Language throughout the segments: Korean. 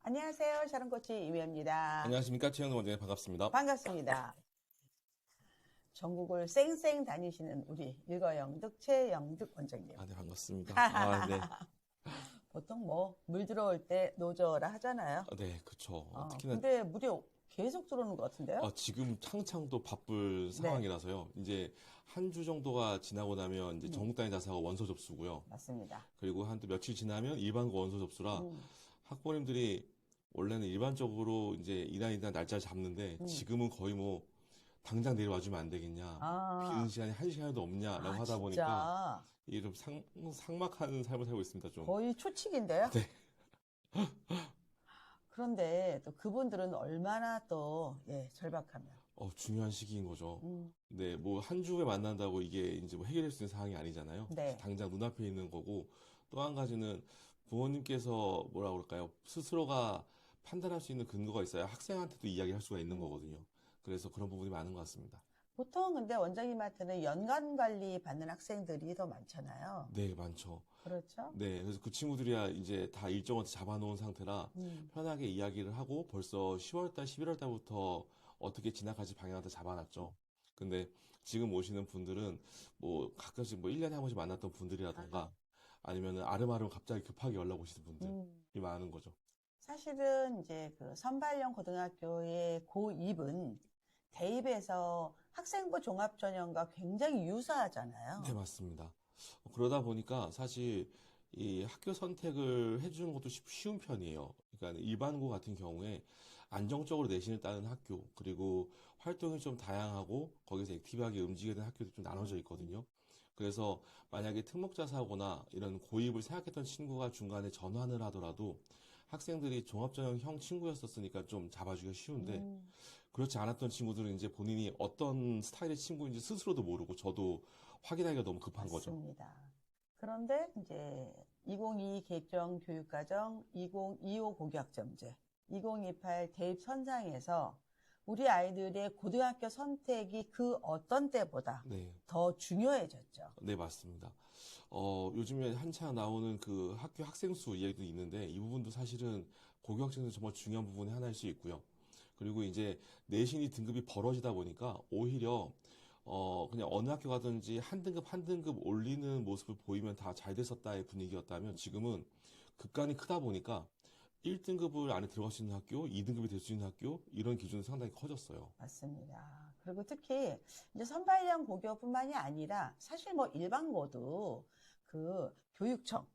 안녕하세요. 샤론코치 이미입니다. 안녕하십니까. 최영도 원장님 반갑습니다. 반갑습니다. 전국을 쌩쌩 다니시는 우리 일거영득 최영득 원장님. 네, 반갑습니다. 네. 보통 물 들어올 때 노져라 하잖아요. 네, 그쵸. 특히나, 근데 물이 계속 들어오는 것 같은데요? 지금 한창 또 바쁠 상황이라서요. 이제 한 주 정도가 지나고 나면 이제 전국 단위 자사고 원서 접수고요. 맞습니다. 그리고 한 또 며칠 지나면 일반고 원서 접수라 학부모님들이 원래는 일반적으로 이제 이날 날짜를 잡는데 지금은 거의 당장 내려와주면 안 되겠냐. 비는 시간이 한 시간도 없냐라고 하다 보니까 이게 좀 삭막한 삶을 살고 있습니다. 좀. 거의 초칙인데요? 네. 그런데 또 그분들은 얼마나 또, 절박하면. 중요한 시기인 거죠. 네, 한 주에 만난다고 이게 이제 해결될 수 있는 상황이 아니잖아요. 네. 당장 눈앞에 있는 거고, 또 한 가지는 부모님께서 뭐라 그럴까요? 스스로가 판단할 수 있는 근거가 있어야 학생한테도 이야기할 수가 있는 거거든요. 그래서 그런 부분이 많은 것 같습니다. 보통 근데 원장님한테는 연간 관리 받는 학생들이 더 많잖아요. 네, 많죠. 그렇죠? 네, 그래서 그 친구들이야 이제 다 일정을 잡아놓은 상태라 편하게 이야기를 하고 벌써 10월달, 11월달부터 어떻게 지나갈지 방향을 다 잡아놨죠. 근데 지금 오시는 분들은 가끔씩 1년에 한 번씩 만났던 분들이라던가 아니면은 아름아름 갑자기 급하게 연락 오시는 분들이 많은 거죠. 사실은 이제 그 선발령 고등학교의 고2은 대입에서 학생부 종합전형과 굉장히 유사하잖아요. 네, 맞습니다. 그러다 보니까 사실 이 학교 선택을 해주는 것도 쉬운 편이에요. 그러니까 일반고 같은 경우에 안정적으로 내신을 따는 학교, 그리고 활동이 좀 다양하고 거기서 액티브하게 움직이는 학교도 좀 나눠져 있거든요. 그래서 만약에 특목자사고나 이런 고입을 생각했던 친구가 중간에 전환을 하더라도 학생들이 종합전형형 친구였었으니까 좀 잡아주기가 쉬운데 그렇지 않았던 친구들은 이제 본인이 어떤 스타일의 친구인지 스스로도 모르고 저도 확인하기가 너무 급한 거죠. 맞습니다. 그런데 이제 2022 개정 교육과정, 2025 고교학점제, 2028 대입 선상에서 우리 아이들의 고등학교 선택이 그 어떤 때보다 더 중요해졌죠. 네, 맞습니다. 요즘에 한창 나오는 그 학교 학생 수 이야기도 있는데 이 부분도 사실은 고교학점에서 정말 중요한 부분이 하나일 수 있고요. 그리고 이제 내신이 등급이 벌어지다 보니까 오히려 그냥 어느 학교 가든지 한 등급 올리는 모습을 보이면 다 잘 됐었다의 분위기였다면 지금은 급간이 크다 보니까 1등급을 안에 들어갈 수 있는 학교, 2등급이 될 수 있는 학교, 이런 기준이 상당히 커졌어요. 맞습니다. 그리고 특히 이제 선발형 고교뿐만이 아니라 사실 일반고도 그 교육청,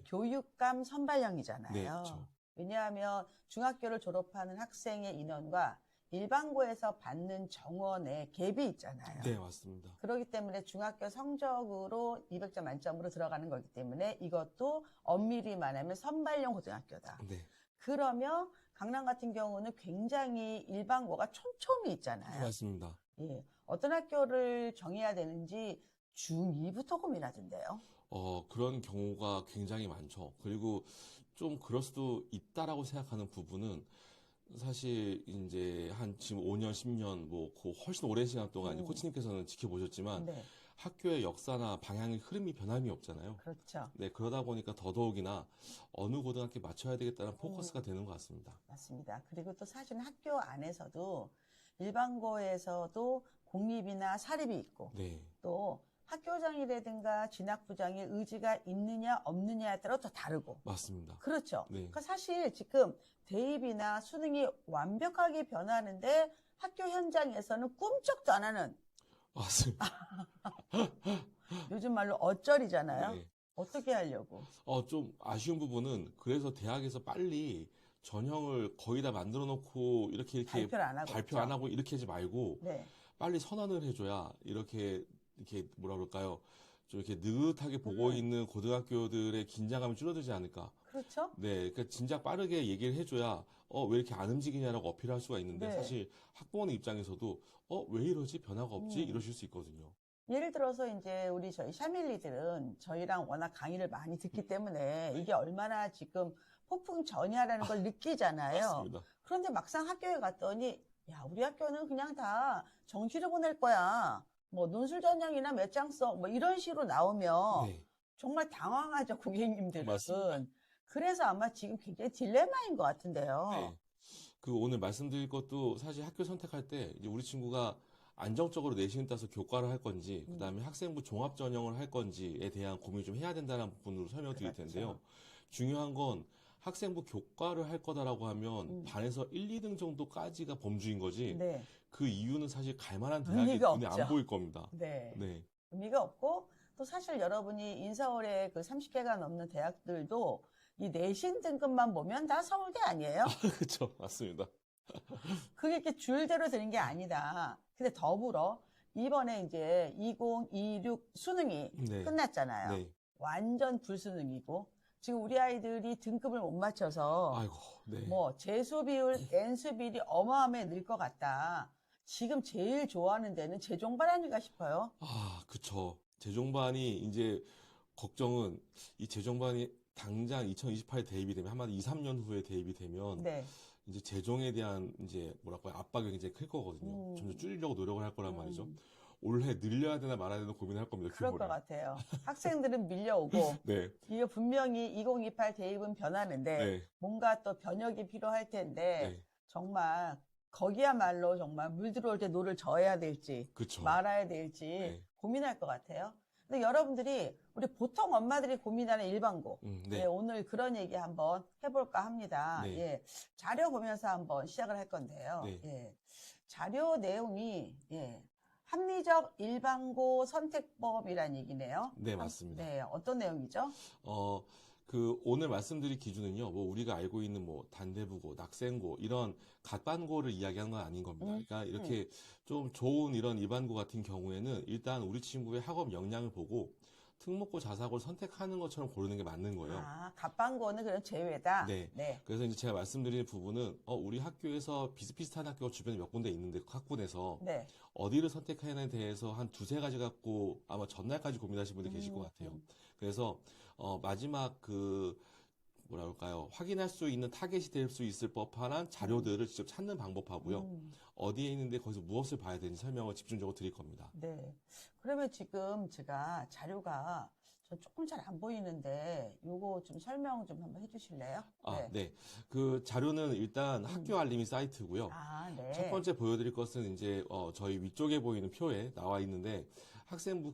교육감 선발형이잖아요. 네, 그렇죠. 왜냐하면 중학교를 졸업하는 학생의 인원과 일반고에서 받는 정원의 갭이 있잖아요. 네, 맞습니다. 그렇기 때문에 중학교 성적으로 200점 만점으로 들어가는 거기 때문에 이것도 엄밀히 말하면 선발형 고등학교다. 네. 그러면 강남 같은 경우는 굉장히 일반고가 촘촘히 있잖아요. 맞습니다. 예, 어떤 학교를 정해야 되는지 중2부터 고민하던데요. 그런 경우가 굉장히 많죠. 그리고 좀 그럴 수도 있다라고 생각하는 부분은 사실 이제 지금 5년, 10년 훨씬 오랜 시간 동안 이제 코치님께서는 지켜보셨지만 학교의 역사나 방향의 흐름이 변함이 없잖아요. 그렇죠. 네, 그러다 보니까 더더욱이나 어느 고등학교에 맞춰야 되겠다는 포커스가 되는 것 같습니다. 맞습니다. 그리고 또 사실은 학교 안에서도 일반고에서도 공립이나 사립이 있고 또 학교장이라든가 진학부장의 의지가 있느냐 없느냐에 따라 또 다르고. 맞습니다. 그렇죠. 그러니까 사실 지금 대입이나 수능이 완벽하게 변하는데 학교 현장에서는 꿈쩍도 안 하는. 맞습니다. 요즘 말로 어쩔이잖아요. 어떻게 하려고? 좀 아쉬운 부분은 그래서 대학에서 빨리 전형을 거의 다 만들어 놓고 이렇게 발표 안 하고 이렇게 하지 말고 빨리 선언을 해줘야 이렇게 뭐라 그럴까요? 좀 이렇게 느긋하게 보고 있는 고등학교들의 긴장감이 줄어들지 않을까. 그렇죠? 네, 그러니까 진작 빠르게 얘기를 해줘야 왜 이렇게 안 움직이냐라고 어필할 수가 있는데 사실 학부모의 입장에서도 왜 이러지? 변화가 없지? 이러실 수 있거든요. 예를 들어서 이제 저희 샤밀리들은 저희랑 워낙 강의를 많이 듣기 때문에 이게 얼마나 지금 폭풍전야라는 걸 느끼잖아요. 맞습니다. 그런데 막상 학교에 갔더니 야, 우리 학교는 그냥 다 정시로 보낼 거야. 논술 전형이나 몇 장 써. 이런 식으로 나오면 정말 당황하죠, 고객님들은. 맞습니다. 그래서 아마 지금 굉장히 딜레마인 것 같은데요. 네. 그 오늘 말씀드릴 것도 사실 학교 선택할 때 이제 우리 친구가 안정적으로 내신을 따서 교과를 할 건지, 그다음에 학생부 종합 전형을 할 건지에 대한 고민을 좀 해야 된다는 부분으로 설명드릴 그렇죠. 텐데요. 중요한 건 학생부 교과를 할 거다라고 하면 반에서 1, 2등 정도까지가 범주인 거지. 네. 그 이유는 사실 갈 만한 대학이 의미가 눈에 없죠. 안 보일 겁니다. 네. 네. 의미가 없고 또 사실 여러분이 인서울의 그 30개가 넘는 대학들도 이 내신 등급만 보면 다 서울대 아니에요? 그렇죠. 맞습니다. 그게 이렇게 줄대로 되는 게 아니다. 근데 더불어 이번에 이제 2026 수능이 네. 끝났잖아요. 네. 완전 불수능이고 지금 우리 아이들이 등급을 못 맞춰서 아이고, 네. 뭐 재수 비율, N수 비율이 어마어마해 늘 것 같다. 지금 제일 좋아하는 데는 재종반 아닌가 싶어요. 아, 그쵸. 재종반이 이제 걱정은 이 재종반이 당장 2028 대입이 되면 한마디 2, 3년 후에 대입이 되면 네. 이제 재종에 대한 이제 뭐랄까요 압박이 굉장히 클 거거든요. 점점 줄이려고 노력을 할 거란 말이죠. 올해 늘려야 되나 말아야 되나 고민을 할 겁니다. 그럴 규모를. 것 같아요. 학생들은 밀려오고 네. 이거 분명히 2028 대입은 변하는데 네. 뭔가 또 변혁이 필요할 텐데 네. 정말 거기야말로 정말 물 들어올 때 노를 저어야 될지 그쵸. 말아야 될지 네. 고민할 것 같아요. 근데 여러분들이 우리 보통 엄마들이 고민하는 일반고 네. 예, 오늘 그런 얘기 한번 해볼까 합니다. 네. 예, 자료 보면서 한번 시작을 할 건데요. 네. 예, 자료 내용이 합리적 일반고 선택법이란 얘기네요. 네, 맞습니다. 네, 어떤 내용이죠? 오늘 말씀드릴 기준은요, 뭐, 우리가 알고 있는 뭐, 단대부고, 낙생고, 이런 갓반고를 이야기하는 건 아닌 겁니다. 그러니까 이렇게 좀 좋은 이런 일반고 같은 경우에는 일단 우리 친구의 학업 역량을 보고 특목고 자사고를 선택하는 것처럼 고르는 게 맞는 거예요. 아, 갑반고는 그런 제외다? 네. 네. 그래서 이제 제가 말씀드리는 부분은, 우리 학교에서 비슷비슷한 학교가 주변에 몇 군데 있는데, 그 학군에서 네. 어디를 선택하냐에 대해서 한 두세 가지 갖고 아마 전날까지 고민하시는 분들 계실 것 같아요. 그래서, 마지막 뭐라 그럴까요. 확인할 수 있는 타겟이 될 수 있을 법한 자료들을 직접 찾는 방법하고요. 어디에 있는데 거기서 무엇을 봐야 되는지 설명을 집중적으로 드릴 겁니다. 네. 그러면 지금 제가 자료가 저 조금 잘 안 보이는데 요거 좀 설명 좀 한번 해주실래요? 아, 네. 그 자료는 일단 학교 알림이 사이트고요. 아, 네. 첫 번째 보여드릴 것은 이제 저희 위쪽에 보이는 표에 나와 있는데 학생부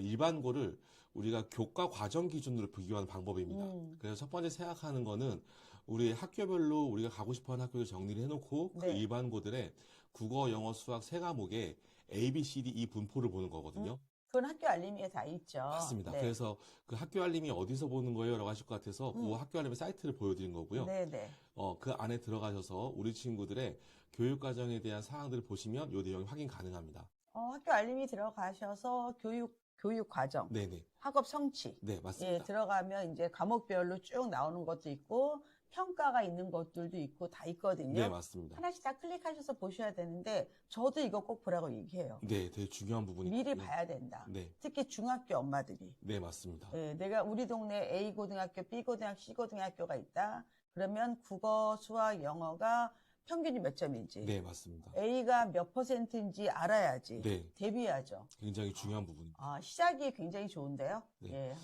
일반고를 우리가 교과 과정 기준으로 비교하는 방법입니다. 그래서 첫 번째 생각하는 거는 우리 학교별로 우리가 가고 싶어하는 학교를 정리를 해놓고 그 네. 일반고들의 국어, 영어, 수학 세 과목의 A, B, C, D, E 분포를 보는 거거든요. 그건 학교 알림에 다 있죠. 맞습니다. 네. 그래서 그 학교 알림이 어디서 보는 거예요? 라고 하실 것 같아서 그 학교 알림 사이트를 보여드린 거고요. 네네. 그 안에 들어가셔서 우리 친구들의 교육 과정에 대한 사항들을 보시면 이 내용이 확인 가능합니다. 학교 알림이 들어가셔서 교육 과정, 네네. 학업 성취. 네, 맞습니다. 예, 들어가면 이제 과목별로 쭉 나오는 것도 있고 평가가 있는 것들도 있고 다 있거든요. 네, 맞습니다. 하나씩 다 클릭하셔서 보셔야 되는데 저도 이거 꼭 보라고 얘기해요. 네, 되게 중요한 부분이거든요. 미리 봐야 된다. 네, 특히 중학교 엄마들이. 네, 맞습니다. 예, 내가 우리 동네 A 고등학교, B 고등학교, C 고등학교가 있다. 그러면 국어, 수학, 영어가 평균이 몇 점인지, 네, 맞습니다. A가 몇 %인지 알아야지. 네, 대비해야죠. 굉장히 중요한 부분입니다. 아, 시작이 굉장히 좋은데요. 네. 예,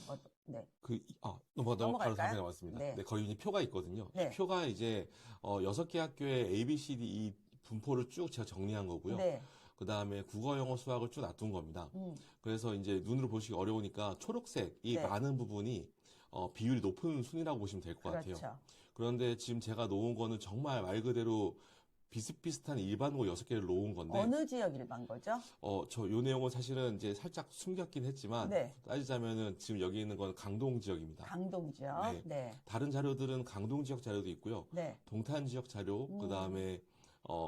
네. 바로 넘어갈까요? 답변 나왔습니다. 네. 네, 거기 이제 표가 있거든요. 네. 표가 이제 6개 학교의 A, B, C, D, E 분포를 쭉 제가 정리한 거고요. 네. 그 다음에 국어, 영어, 수학을 쭉 놔둔 겁니다. 그래서 이제 눈으로 보시기 어려우니까 초록색이 네. 많은 부분이 비율이 높은 순이라고 보시면 될 것 그렇죠. 같아요. 그런데 지금 제가 놓은 거는 정말 말 그대로 비슷비슷한 일반고 6개를 놓은 건데 어느 지역 일반 거죠? 요 내용은 사실은 이제 살짝 숨겼긴 했지만 네. 따지자면은 지금 여기 있는 건 강동 지역입니다. 강동 지역. 네. 네. 다른 자료들은 강동 지역 자료도 있고요. 네. 동탄 지역 자료, 그다음에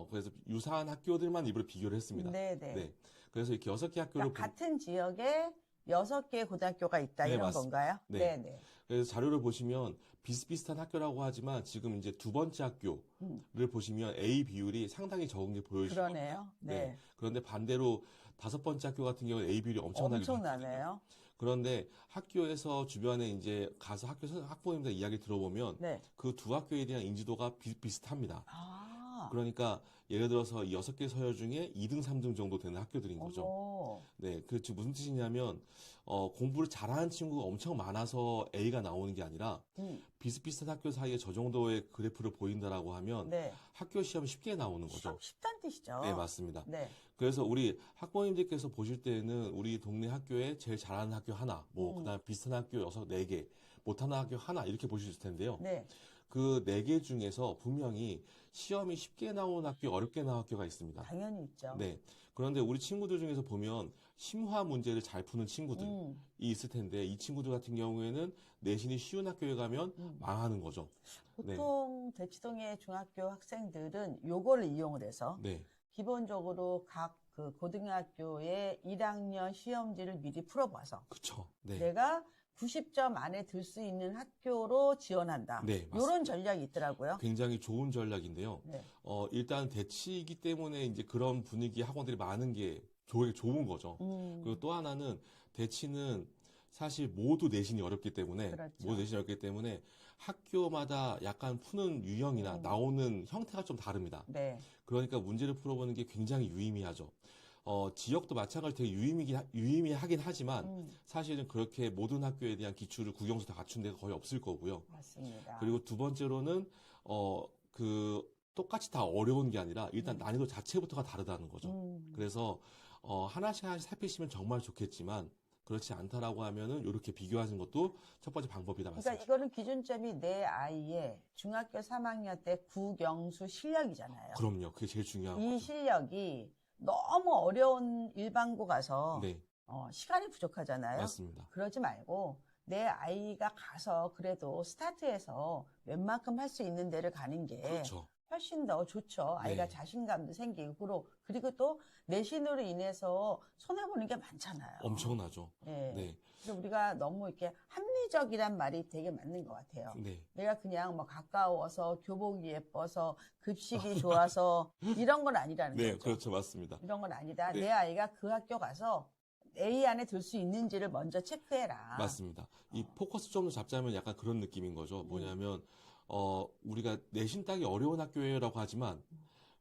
그래서 유사한 학교들만 일부러 비교를 했습니다. 네, 네. 네. 그래서 이렇게 6개 학교를 그러니까 같은 지역에 6개의 고등학교가 있다 네, 이런 맞습니다. 건가요? 네. 네, 네. 그래서 자료를 보시면 비슷비슷한 학교라고 하지만 지금 이제 두 번째 학교를 보시면 A 비율이 상당히 적은 게 보여지죠. 그러네요. 네. 그런데 반대로 다섯 번째 학교 같은 경우는 A 비율이 엄청나게 엄청나네요. 그런데 학교에서 주변에 이제 가서 학부모님들 이야기 들어보면 네. 그 두 학교에 대한 인지도가 비슷합니다. 아. 그러니까 예를 들어서 이 6개 서열 중에 2등, 3등 정도 되는 학교들인 거죠. 오. 네, 그 무슨 뜻이냐면 공부를 잘하는 친구가 엄청 많아서 A가 나오는 게 아니라 비슷비슷한 학교 사이에 저 정도의 그래프를 보인다라고 하면 네. 학교 시험이 쉽게 나오는 거죠. 시험 쉽다는 뜻이죠. 네, 맞습니다. 네. 그래서 우리 학부모님들께서 보실 때는 우리 동네 학교에 제일 잘하는 학교 하나, 그다음 비슷한 학교 4개, 못하는 학교 하나 이렇게 보실 텐데요. 네. 그 4개 중에서 분명히 시험이 쉽게 나오는 학교, 어렵게 나오는 학교가 있습니다. 당연히 있죠. 네. 그런데 우리 친구들 중에서 보면 심화 문제를 잘 푸는 친구들이 있을 텐데 이 친구들 같은 경우에는 내신이 쉬운 학교에 가면 망하는 거죠. 보통 대치동의 중학교 학생들은 요거를 이용을 해서 네. 기본적으로 각 그 고등학교의 1학년 시험지를 미리 풀어봐서 그쵸. 네. 내가 90점 안에 들 수 있는 학교로 지원한다. 네, 이런 전략이 있더라고요. 굉장히 좋은 전략인데요. 네. 일단 대치이기 때문에 이제 그런 분위기 학원들이 많은 게 좋은 거죠. 그리고 또 하나는 대치는 사실 모두 내신이 어렵기 때문에 학교마다 약간 푸는 유형이나 나오는 형태가 좀 다릅니다. 네. 그러니까 문제를 풀어보는 게 굉장히 유의미하죠. 지역도 마찬가지로 되게 유의미하긴 하지만 사실은 그렇게 모든 학교에 대한 기출을 국영수 다 갖춘 데가 거의 없을 거고요. 맞습니다. 그리고 두 번째로는 똑같이 다 어려운 게 아니라 일단 난이도 자체부터가 다르다는 거죠. 그래서 하나씩 살피시면 정말 좋겠지만 그렇지 않다라고 하면은 이렇게 비교하는 것도 첫 번째 방법이다 그러니까 맞습니다. 이거는 기준점이 내 아이의 중학교 3학년 때 국영수 실력이잖아요. 그럼요. 그게 제일 중요한 이 거죠. 실력이 너무 어려운 일반고 가서 네, 시간이 부족하잖아요. 맞습니다. 그러지 말고 내 아이가 가서 그래도 스타트해서 웬만큼 할 수 있는 데를 가는 게 그렇죠. 훨씬 더 좋죠. 아이가 네. 자신감도 생기고 그리고 또 내신으로 인해서 손해보는 게 많잖아요. 엄청나죠. 네. 네, 그래서 우리가 너무 이렇게 합리적이란 말이 되게 맞는 것 같아요. 네, 내가 그냥 뭐 가까워서 교복이 예뻐서 급식이 좋아서 이런 건 아니라는 네, 거죠. 그렇죠. 맞습니다. 이런 건 아니다. 네. 내 아이가 그 학교 가서 A 안에 들 수 있는지를 먼저 체크해라. 맞습니다. 이 포커스 점을 잡자면 약간 그런 느낌인 거죠. 뭐냐면, 우리가 내신 따기 어려운 학교라고 하지만,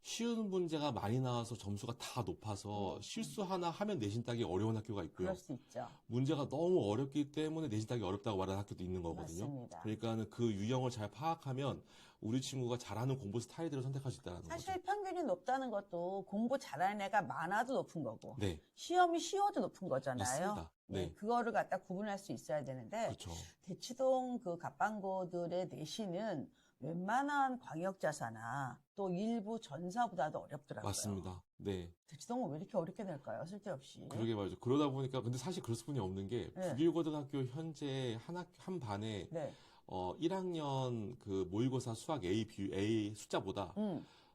쉬운 문제가 많이 나와서 점수가 다 높아서 실수 하나 하면 내신 따기 어려운 학교가 있고요. 그럴 수 있죠. 문제가 너무 어렵기 때문에 내신 따기 어렵다고 말하는 학교도 있는 거거든요. 맞습니다. 그러니까는 그 유형을 잘 파악하면 우리 친구가 잘하는 공부 스타일대로 선택할 수 있다는 사실 거죠. 평균이 높다는 것도 공부 잘하는 애가 많아도 높은 거고 네, 시험이 쉬워도 높은 거잖아요. 맞습니다. 네. 그거를 갖다 구분할 수 있어야 되는데 그렇죠. 대치동 그 갑방고들의 내신은 웬만한 광역자사나 또 일부 전사보다도 어렵더라고요. 맞습니다. 네. 대치동은 왜 이렇게 어렵게 낼까요? 쓸데없이. 그러게 말이죠. 그러다 보니까 근데 사실 그럴 수뿐이 없는 게 네. 북일고등학교 현재 한 반에 네. 1학년 그 모의고사 수학 A 숫자보다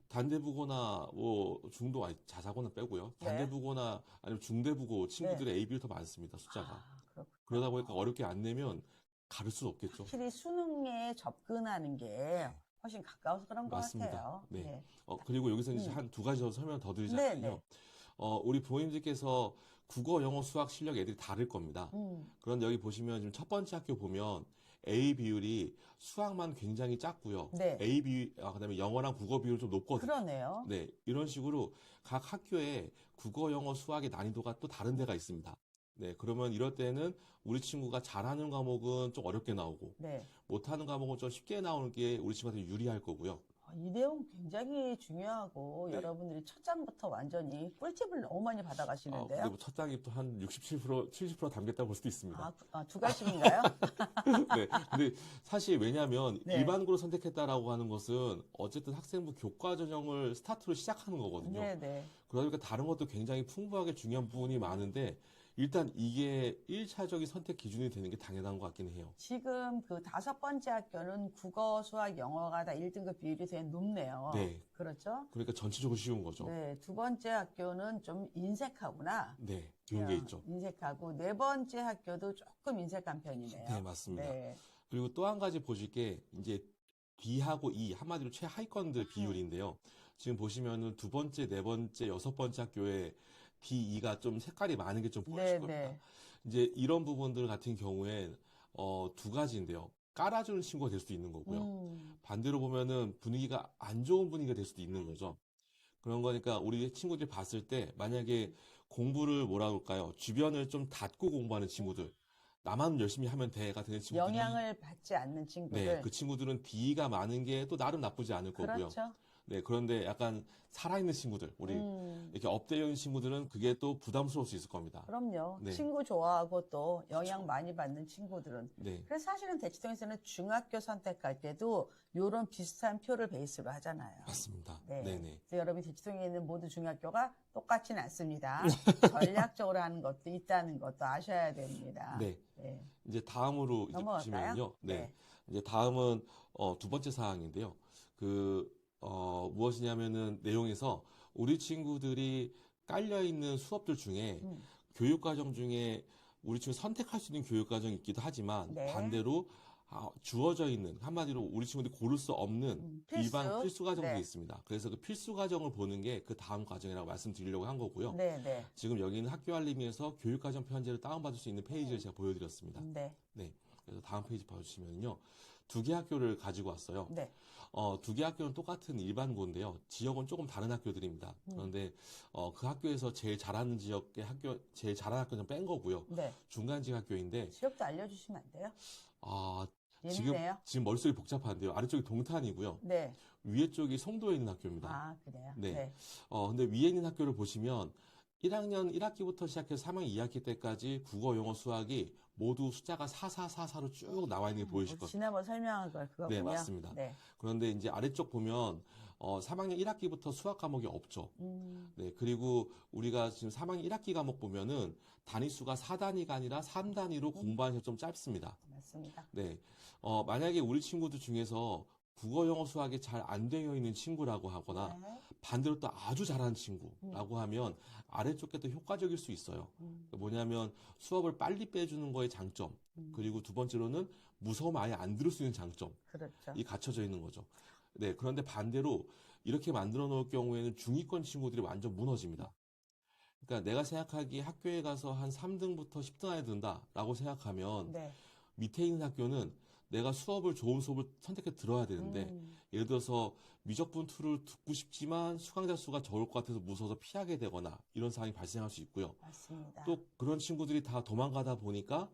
단대부고나 뭐 자사고는 빼고요. 네. 단대부고나 아니면 중대부고 친구들의 A, B를 더 많습니다. 숫자가. 그렇군요. 그러다 보니까 어렵게 안 내면 가를 수 없겠죠. 확실히 수능에 접근하는 게 훨씬 가까워서 그런 것 맞습니다. 같아요. 네. 그리고 여기서 이제 한 두 가지 더 설명 더 네, 드리자면요. 네. 우리 부모님들께서 국어, 영어, 수학 실력 애들이 다를 겁니다. 그런데 여기 보시면 지금 첫 번째 학교 보면 A 비율이 수학만 굉장히 작고요. 네. 그다음에 영어랑 국어 비율 좀 높거든요. 그러네요. 네, 이런 식으로 각 학교에 국어, 영어, 수학의 난이도가 또 다른 데가 있습니다. 네, 그러면 이럴 때는 우리 친구가 잘하는 과목은 좀 어렵게 나오고 네. 못하는 과목은 좀 쉽게 나오는 게 우리 친구한테 유리할 거고요. 이 내용 굉장히 중요하고 네. 여러분들이 첫 장부터 완전히 꿀팁을 너무 많이 받아가시는데요. 근데 뭐 첫 장이 또 한 67%, 70% 담겼다고 볼 수도 있습니다. 두 가지인가요? 네. 근데 사실 왜냐하면 네. 일반고를 선택했다라고 하는 것은 어쨌든 학생부 교과 전형을 스타트로 시작하는 거거든요. 네네. 그러다 보니까 다른 것도 굉장히 풍부하게 중요한 부분이 많은데 일단 이게 1차적인 선택 기준이 되는 게 당연한 것 같긴 해요. 지금 그 5번째 학교는 국어, 수학, 영어가 다 1등급 비율이 되게 높네요. 네. 그렇죠? 그러니까 전체적으로 쉬운 거죠. 네. 2번째 학교는 좀 인색하구나. 네. 그런 게 있죠. 인색하고 4번째 학교도 조금 인색한 편이네요. 네, 맞습니다. 네. 그리고 또 한 가지 보실 게 이제 D하고 E 한마디로 최하위권들 비율인데요. 지금 보시면은 2번째, 4번째, 6번째 학교에 D, E가 좀 색깔이 많은 게 좀 보이실 겁니다. 네. 이제 이런 부분들 같은 경우엔 두 가지인데요. 깔아주는 친구가 될 수도 있는 거고요. 반대로 보면은 분위기가 안 좋은 분위기가 될 수도 있는 거죠. 그런 거니까 우리 친구들이 봤을 때 만약에 공부를 뭐라 그럴까요? 주변을 좀 닫고 공부하는 친구들. 나만 열심히 하면 돼 같은 친구들이 영향을 받지 않는 친구들. 네, 그 친구들은 D가 많은 게 또 나름 나쁘지 않을 거고요. 그렇죠. 네, 그런데 약간 살아있는 친구들, 우리 이렇게 업되어 있는 친구들은 그게 또 부담스러울 수 있을 겁니다. 그럼요. 네. 친구 좋아하고 또 영향 많이 받는 친구들은. 네, 그래서 사실은 대치동에서는 중학교 선택할 때도 이런 비슷한 표를 베이스로 하잖아요. 맞습니다. 네. 네네. 그래서 여러분 대치동에 있는 모든 중학교가 똑같지는 않습니다. 전략적으로 하는 것도 있다는 것도 아셔야 됩니다. 네. 네. 이제 다음으로 이제 넘어갈까요? 보시면요. 네. 네. 이제 다음은 두 번째 사항인데요. 무엇이냐면은 내용에서 우리 친구들이 깔려 있는 수업들 중에 교육과정 중에 우리 친구 선택할 수 있는 교육과정이 있기도 하지만 네. 반대로 주어져 있는 한마디로 우리 친구들이 고를 수 없는 일반 필수 과정들이 네. 있습니다. 그래서 그 필수 과정을 보는 게 그 다음 과정이라고 말씀드리려고 한 거고요. 네, 네. 지금 여기 있는 학교 알림에서 교육과정 편지를 다운받을 수 있는 페이지를 제가 보여드렸습니다. 네. 네. 그래서 다음 페이지 봐주시면요. 두 개 학교를 가지고 왔어요. 네. 두 개 학교는 똑같은 일반고인데요. 지역은 조금 다른 학교들입니다. 그런데 그 학교에서 제일 잘하는 지역의 제일 잘하는 학교는 뺀 거고요. 네. 중간직 학교인데 지역도 알려주시면 안 돼요? 지금 머릿속이 복잡한데요. 아래쪽이 동탄이고요. 네. 위에 쪽이 송도에 있는 학교입니다. 아, 그래요? 네. 근데 위에 있는 학교를 보시면 1학년 1학기부터 시작해서 3학년 2학기 때까지 국어, 영어, 수학이 모두 숫자가 4444로 쭉 나와 있는 게 보이실 거예요. 지난번 설명한 거 그거군요. 네, 맞습니다. 네. 그런데 이제 아래쪽 보면 3학년 1학기부터 수학 과목이 없죠. 네, 그리고 우리가 지금 3학년 1학기 과목 보면은 단위수가 4단위가 아니라 3단위로 공부하는 시간이 좀 짧습니다. 맞습니다. 네. 만약에 우리 친구들 중에서 국어, 영어, 수학이 잘 안 되어 있는 친구라고 하거나 네. 반대로 또 아주 잘하는 친구라고 하면 아래쪽 게 더 효과적일 수 있어요. 뭐냐면 수업을 빨리 빼주는 거의 장점, 그리고 두 번째로는 무서우면 아예 안 들을 수 있는 장점, 그렇죠. 이 갖춰져 있는 거죠. 네, 그런데 반대로 이렇게 만들어 놓을 경우에는 중위권 친구들이 완전 무너집니다. 그러니까 내가 생각하기에 학교에 가서 한 3등부터 10등 안에 든다라고 생각하면 네. 밑에 있는 학교는 내가 좋은 수업을 선택해 들어야 되는데 예를 들어서 미적분 툴을 듣고 싶지만 수강자 수가 적을 것 같아서 무서워서 피하게 되거나 이런 상황이 발생할 수 있고요. 맞습니다. 또 그런 친구들이 다 도망가다 보니까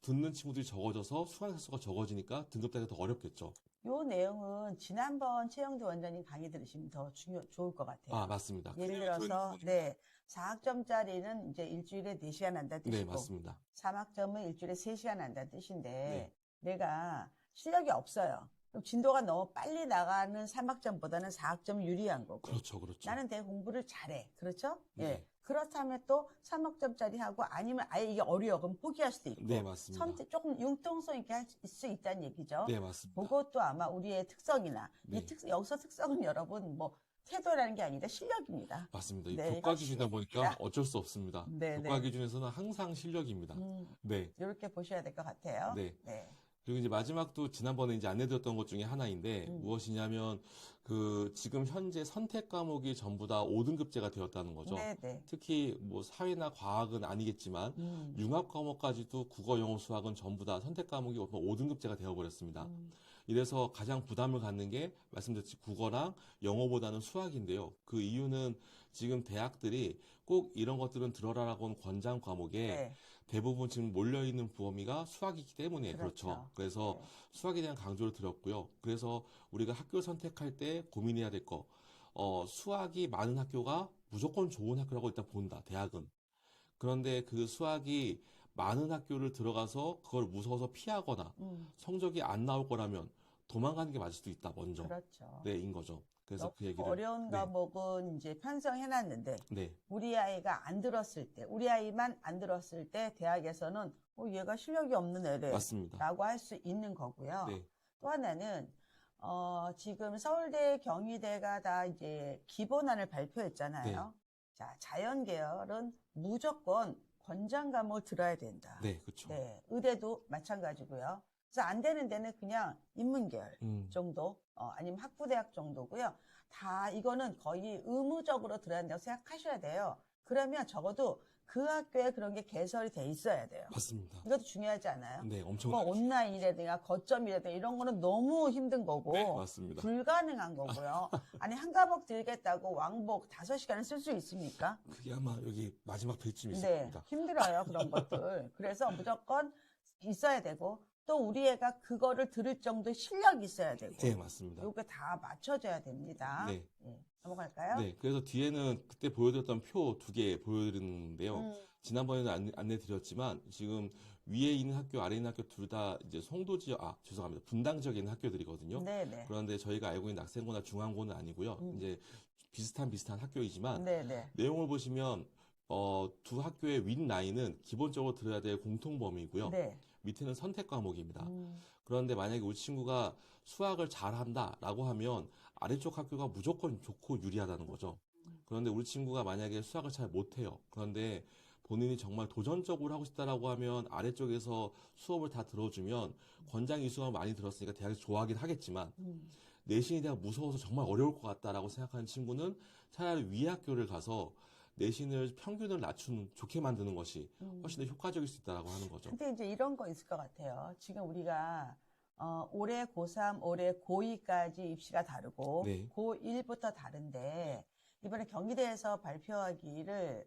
듣는 친구들이 적어져서 수강자 수가 적어지니까 등급 따기가 더 어렵겠죠. 요 내용은 지난번 최영두 원장님 강의 들으시면 더 좋을 것 같아요. 아, 맞습니다. 예를 들어서, 네. 4학점짜리는 이제 일주일에 4시간 한다 뜻이고. 네, 맞습니다. 3학점은 일주일에 3시간 한다 뜻인데, 네. 내가 실력이 없어요. 그럼 진도가 너무 빨리 나가는 3학점보다는 4학점이 유리한 거고. 그렇죠, 그렇죠. 나는 되게 공부를 잘해. 그렇죠? 네. 예. 그렇다면 또 3학점짜리 하고 아니면 아예 이게 어려워. 그럼 포기할 수도 있고. 네, 맞습니다. 선택 조금 융통성 있게 할 수 있다는 얘기죠. 네, 맞습니다. 그것도 아마 우리의 특성이나 네. 여기서 특성은 여러분 뭐 태도라는 게 아니라 실력입니다. 맞습니다. 이 네, 교과 기준이다 보니까 실력입니다. 어쩔 수 없습니다. 네, 교과 네. 기준에서는 항상 실력입니다. 네. 이렇게 보셔야 될 것 같아요. 네. 네. 그리고 이제 마지막도 지난번에 이제 안내드렸던 것 중에 하나인데 무엇이냐면 지금 현재 선택 과목이 전부 다 5등급제가 되었다는 거죠. 네, 네. 특히 뭐 사회나 과학은 아니겠지만 융합 과목까지도 국어, 영어, 수학은 전부 다 선택 과목이 5등급제가 되어버렸습니다. 이래서 가장 부담을 갖는 게 말씀드렸듯이 국어랑 영어보다는 수학인데요. 그 이유는 지금 대학들이 꼭 이런 것들은 들어라라고 권장 과목에 네. 대부분 지금 몰려있는 부어미가 수학이기 때문에 그렇죠. 그래서 네. 수학에 대한 강조를 드렸고요. 그래서 우리가 학교 선택할 때 고민해야 될 거, 수학이 많은 학교가 무조건 좋은 학교라고 일단 본다, 대학은. 그런데 그 수학이 많은 학교를 들어가서 그걸 무서워서 피하거나 성적이 안 나올 거라면 도망가는 게 맞을 수도 있다, 먼저. 그렇죠. 네, 인 거죠. 그래서 그 얘기를. 어려운 과목은 이제 편성해놨는데 네. 우리 아이가 안 들었을 때, 우리 아이만 안 들었을 때 대학에서는 얘가 실력이 없는 애래 맞습니다. 라고 할 수 있는 거고요. 네. 또 하나는 지금 서울대, 경희대가 다 이제 기본안을 발표했잖아요. 네. 자, 자연계열은 무조건 권장 과목을 들어야 된다. 네, 그렇죠. 네, 의대도 마찬가지고요. 그래서 안 되는 데는 그냥 인문계열 정도, 아니면 학부대학 정도고요. 다 이거는 거의 의무적으로 들어야 된다고 생각하셔야 돼요. 그러면 적어도 그 학교에 그런 게 개설이 돼 있어야 돼요. 맞습니다. 이것도 중요하지 않아요? 네, 엄청 뭐 온라인이라든가 거점이라든가 이런 거는 너무 힘든 거고 네, 맞습니다. 불가능한 거고요. 아니 한 과목 들겠다고 왕복 5시간을 쓸 수 있습니까? 그게 아마 여기 마지막 빌쯤 있을 네, 겁니다. 힘들어요 그런 것들. 그래서 무조건 있어야 되고 또 우리 애가 그거를 들을 정도의 실력이 있어야 되고 네, 맞습니다. 요게 다 맞춰져야 됩니다. 네. 넘어갈까요? 네, 그래서 뒤에는 그때 보여드렸던 표 2개 보여드리는데요. 지난번에는 안내 드렸지만 지금 위에 있는 학교, 아래에 있는 학교 둘 다 이제 송도 지역, 죄송합니다. 분당 지역에 있는 학교들이거든요. 네네. 그런데 저희가 알고 있는 낙생고나 중앙고는 아니고요. 이제 비슷한 학교이지만 네네. 내용을 보시면 두 학교의 윗 라인은 기본적으로 들어야 될 공통 범위고요. 네. 밑에는 선택 과목입니다. 그런데 만약에 우리 친구가 수학을 잘한다라고 하면 아래쪽 학교가 무조건 좋고 유리하다는 거죠. 그런데 우리 친구가 만약에 수학을 잘 못해요. 그런데 본인이 정말 도전적으로 하고 싶다라고 하면 아래쪽에서 수업을 다 들어주면 권장이 수업을 많이 들었으니까 대학에서 좋아하긴 하겠지만 내신이 내가 무서워서 정말 어려울 것 같다라고 생각하는 친구는 차라리 위 학교를 가서 내신을 평균을 낮추는 좋게 만드는 것이 훨씬 더 효과적일 수 있다라고 하는 거죠. 근데 이제 이런 거 있을 것 같아요. 지금 우리가 올해 고3, 올해 고2까지 입시가 다르고 네. 고1부터 다른데 이번에 경희대에서 발표하기를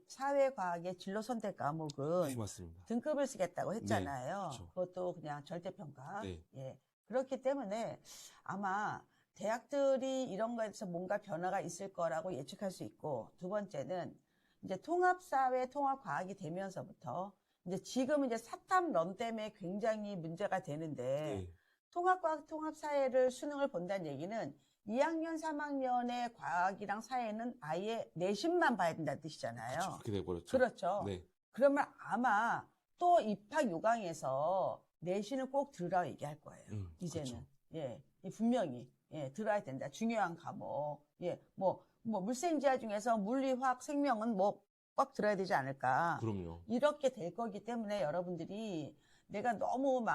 사회과학의 진로 선택 과목은 네, 맞습니다. 등급을 쓰겠다고 했잖아요. 네, 그렇죠. 그것도 그냥 절대평가. 네. 예. 그렇기 때문에 아마 대학들이 이런 거에 대해서 뭔가 변화가 있을 거라고 예측할 수 있고, 두 번째는 이제 통합사회, 통합과학이 되면서부터 이제 지금 이제 사탐럼 때문에 굉장히 문제가 되는데 네. 통합과학, 통합사회를 수능을 본다는 얘기는 2학년, 3학년의 과학이랑 사회는 아예 내신만 봐야 된다는 뜻이잖아요. 그렇죠. 그렇게 돼버렸죠. 그렇죠. 네. 그러면 아마 또 입학 요강에서 내신을 꼭 들으라고 얘기할 거예요. 이제는. 그렇죠. 예. 분명히. 예, 들어야 된다. 중요한 과목. 예. 뭐 물생지화 중에서 물리, 화학, 생명은 뭐 꼭 들어야 되지 않을까. 그럼요. 이렇게 될 거기 때문에 여러분들이 내가 너무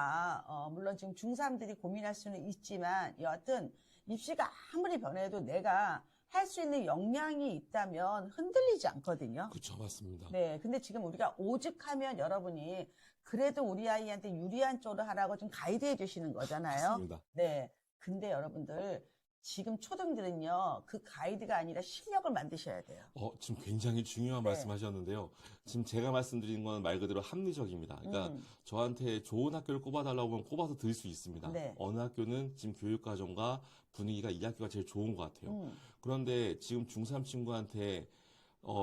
물론 지금 중3들이 고민할 수는 있지만 여하튼 입시가 아무리 변해도 내가 할 수 있는 역량이 있다면 흔들리지 않거든요. 그렇죠. 맞습니다. 네. 근데 지금 우리가 오죽하면 여러분이 그래도 우리 아이한테 유리한 쪽으로 하라고 좀 가이드해 주시는 거잖아요. 맞습니다. 네. 근데 여러분들 지금 초등들은요, 그 가이드가 아니라 실력을 만드셔야 돼요. 지금 굉장히 중요한 네. 말씀하셨는데요. 지금 제가 말씀드린 건 말 그대로 합리적입니다. 그러니까 저한테 좋은 학교를 꼽아달라고 하면 꼽아서 드릴 수 있습니다. 네. 어느 학교는 지금 교육과정과 분위기가 이 학교가 제일 좋은 것 같아요. 그런데 지금 중3 친구한테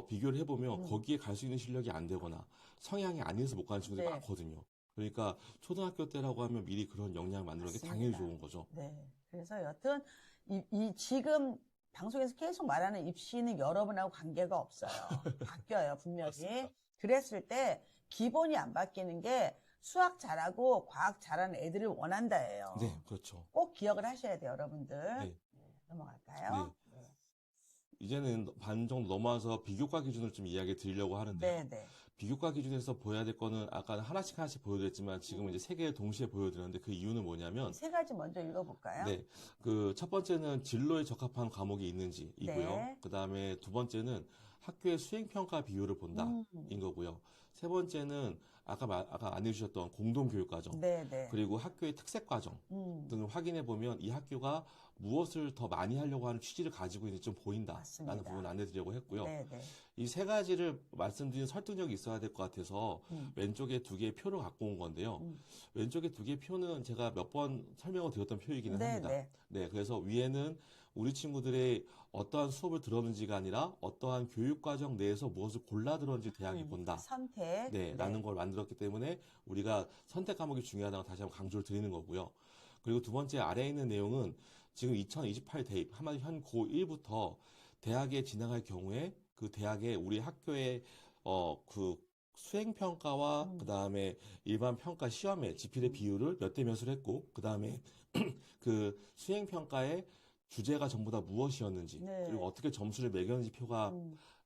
비교를 해보면 거기에 갈 수 있는 실력이 안 되거나 성향이 아니어서 못 가는 친구들이 네. 많거든요. 그러니까 초등학교 때라고 하면 미리 그런 역량을 만드는 게 당연히 맞습니다. 좋은 거죠. 네. 그래서 여튼 지금 방송에서 계속 말하는 입시는 여러분하고 관계가 없어요. 바뀌어요, 분명히. 맞습니다. 그랬을 때 기본이 안 바뀌는 게 수학 잘하고 과학 잘하는 애들을 원한다예요. 네, 그렇죠. 꼭 기억을 하셔야 돼요, 여러분들. 네. 넘어갈까요? 이제는 반 정도 넘어와서 비교과 기준을 좀 이야기 드리려고 하는데요. 네. 비교과 기준에서 보여야 될 거는 아까 하나씩 보여드렸지만 지금은 이제 3개 동시에 보여드렸는데 그 이유는 뭐냐면 세 가지 먼저 읽어볼까요? 네, 그 첫 번째는 진로에 적합한 과목이 있는지이고요. 네. 그 다음에 두 번째는 학교의 수행평가 비율을 본다인 거고요. 세 번째는 아까 안내주셨던 공동교육과정 네. 그리고 학교의 특색과정 등을 확인해 보면 이 학교가 무엇을 더 많이 하려고 하는 취지를 가지고 있는지 좀 보인다라는 맞습니다. 부분을 안내드리려고 했고요. 네. 이 세 가지를 말씀드린 설득력이 있어야 될 것 같아서 왼쪽에 2개의 표를 갖고 온 건데요. 왼쪽에 2개의 표는 제가 몇 번 설명을 드렸던 표이기는 합니다. 네, 그래서 위에는 우리 친구들의 어떠한 수업을 들었는지가 아니라 어떠한 교육과정 내에서 무엇을 골라 들었는지 대학이 본다. 선택. 네, 라는 걸 만들었기 때문에 우리가 선택 과목이 중요하다고 다시 한번 강조를 드리는 거고요. 그리고 두 번째 아래에 있는 내용은 지금 2028 대입, 한마디 현 고1부터 대학에 진학할 경우에 그 대학에 우리 학교의 그 수행평가와 그 다음에 일반 평가 시험의 지필의 비율을 몇 대 몇을 했고, 그 다음에 그 수행평가의 주제가 전부 다 무엇이었는지, 그리고 어떻게 점수를 매겼는지 표가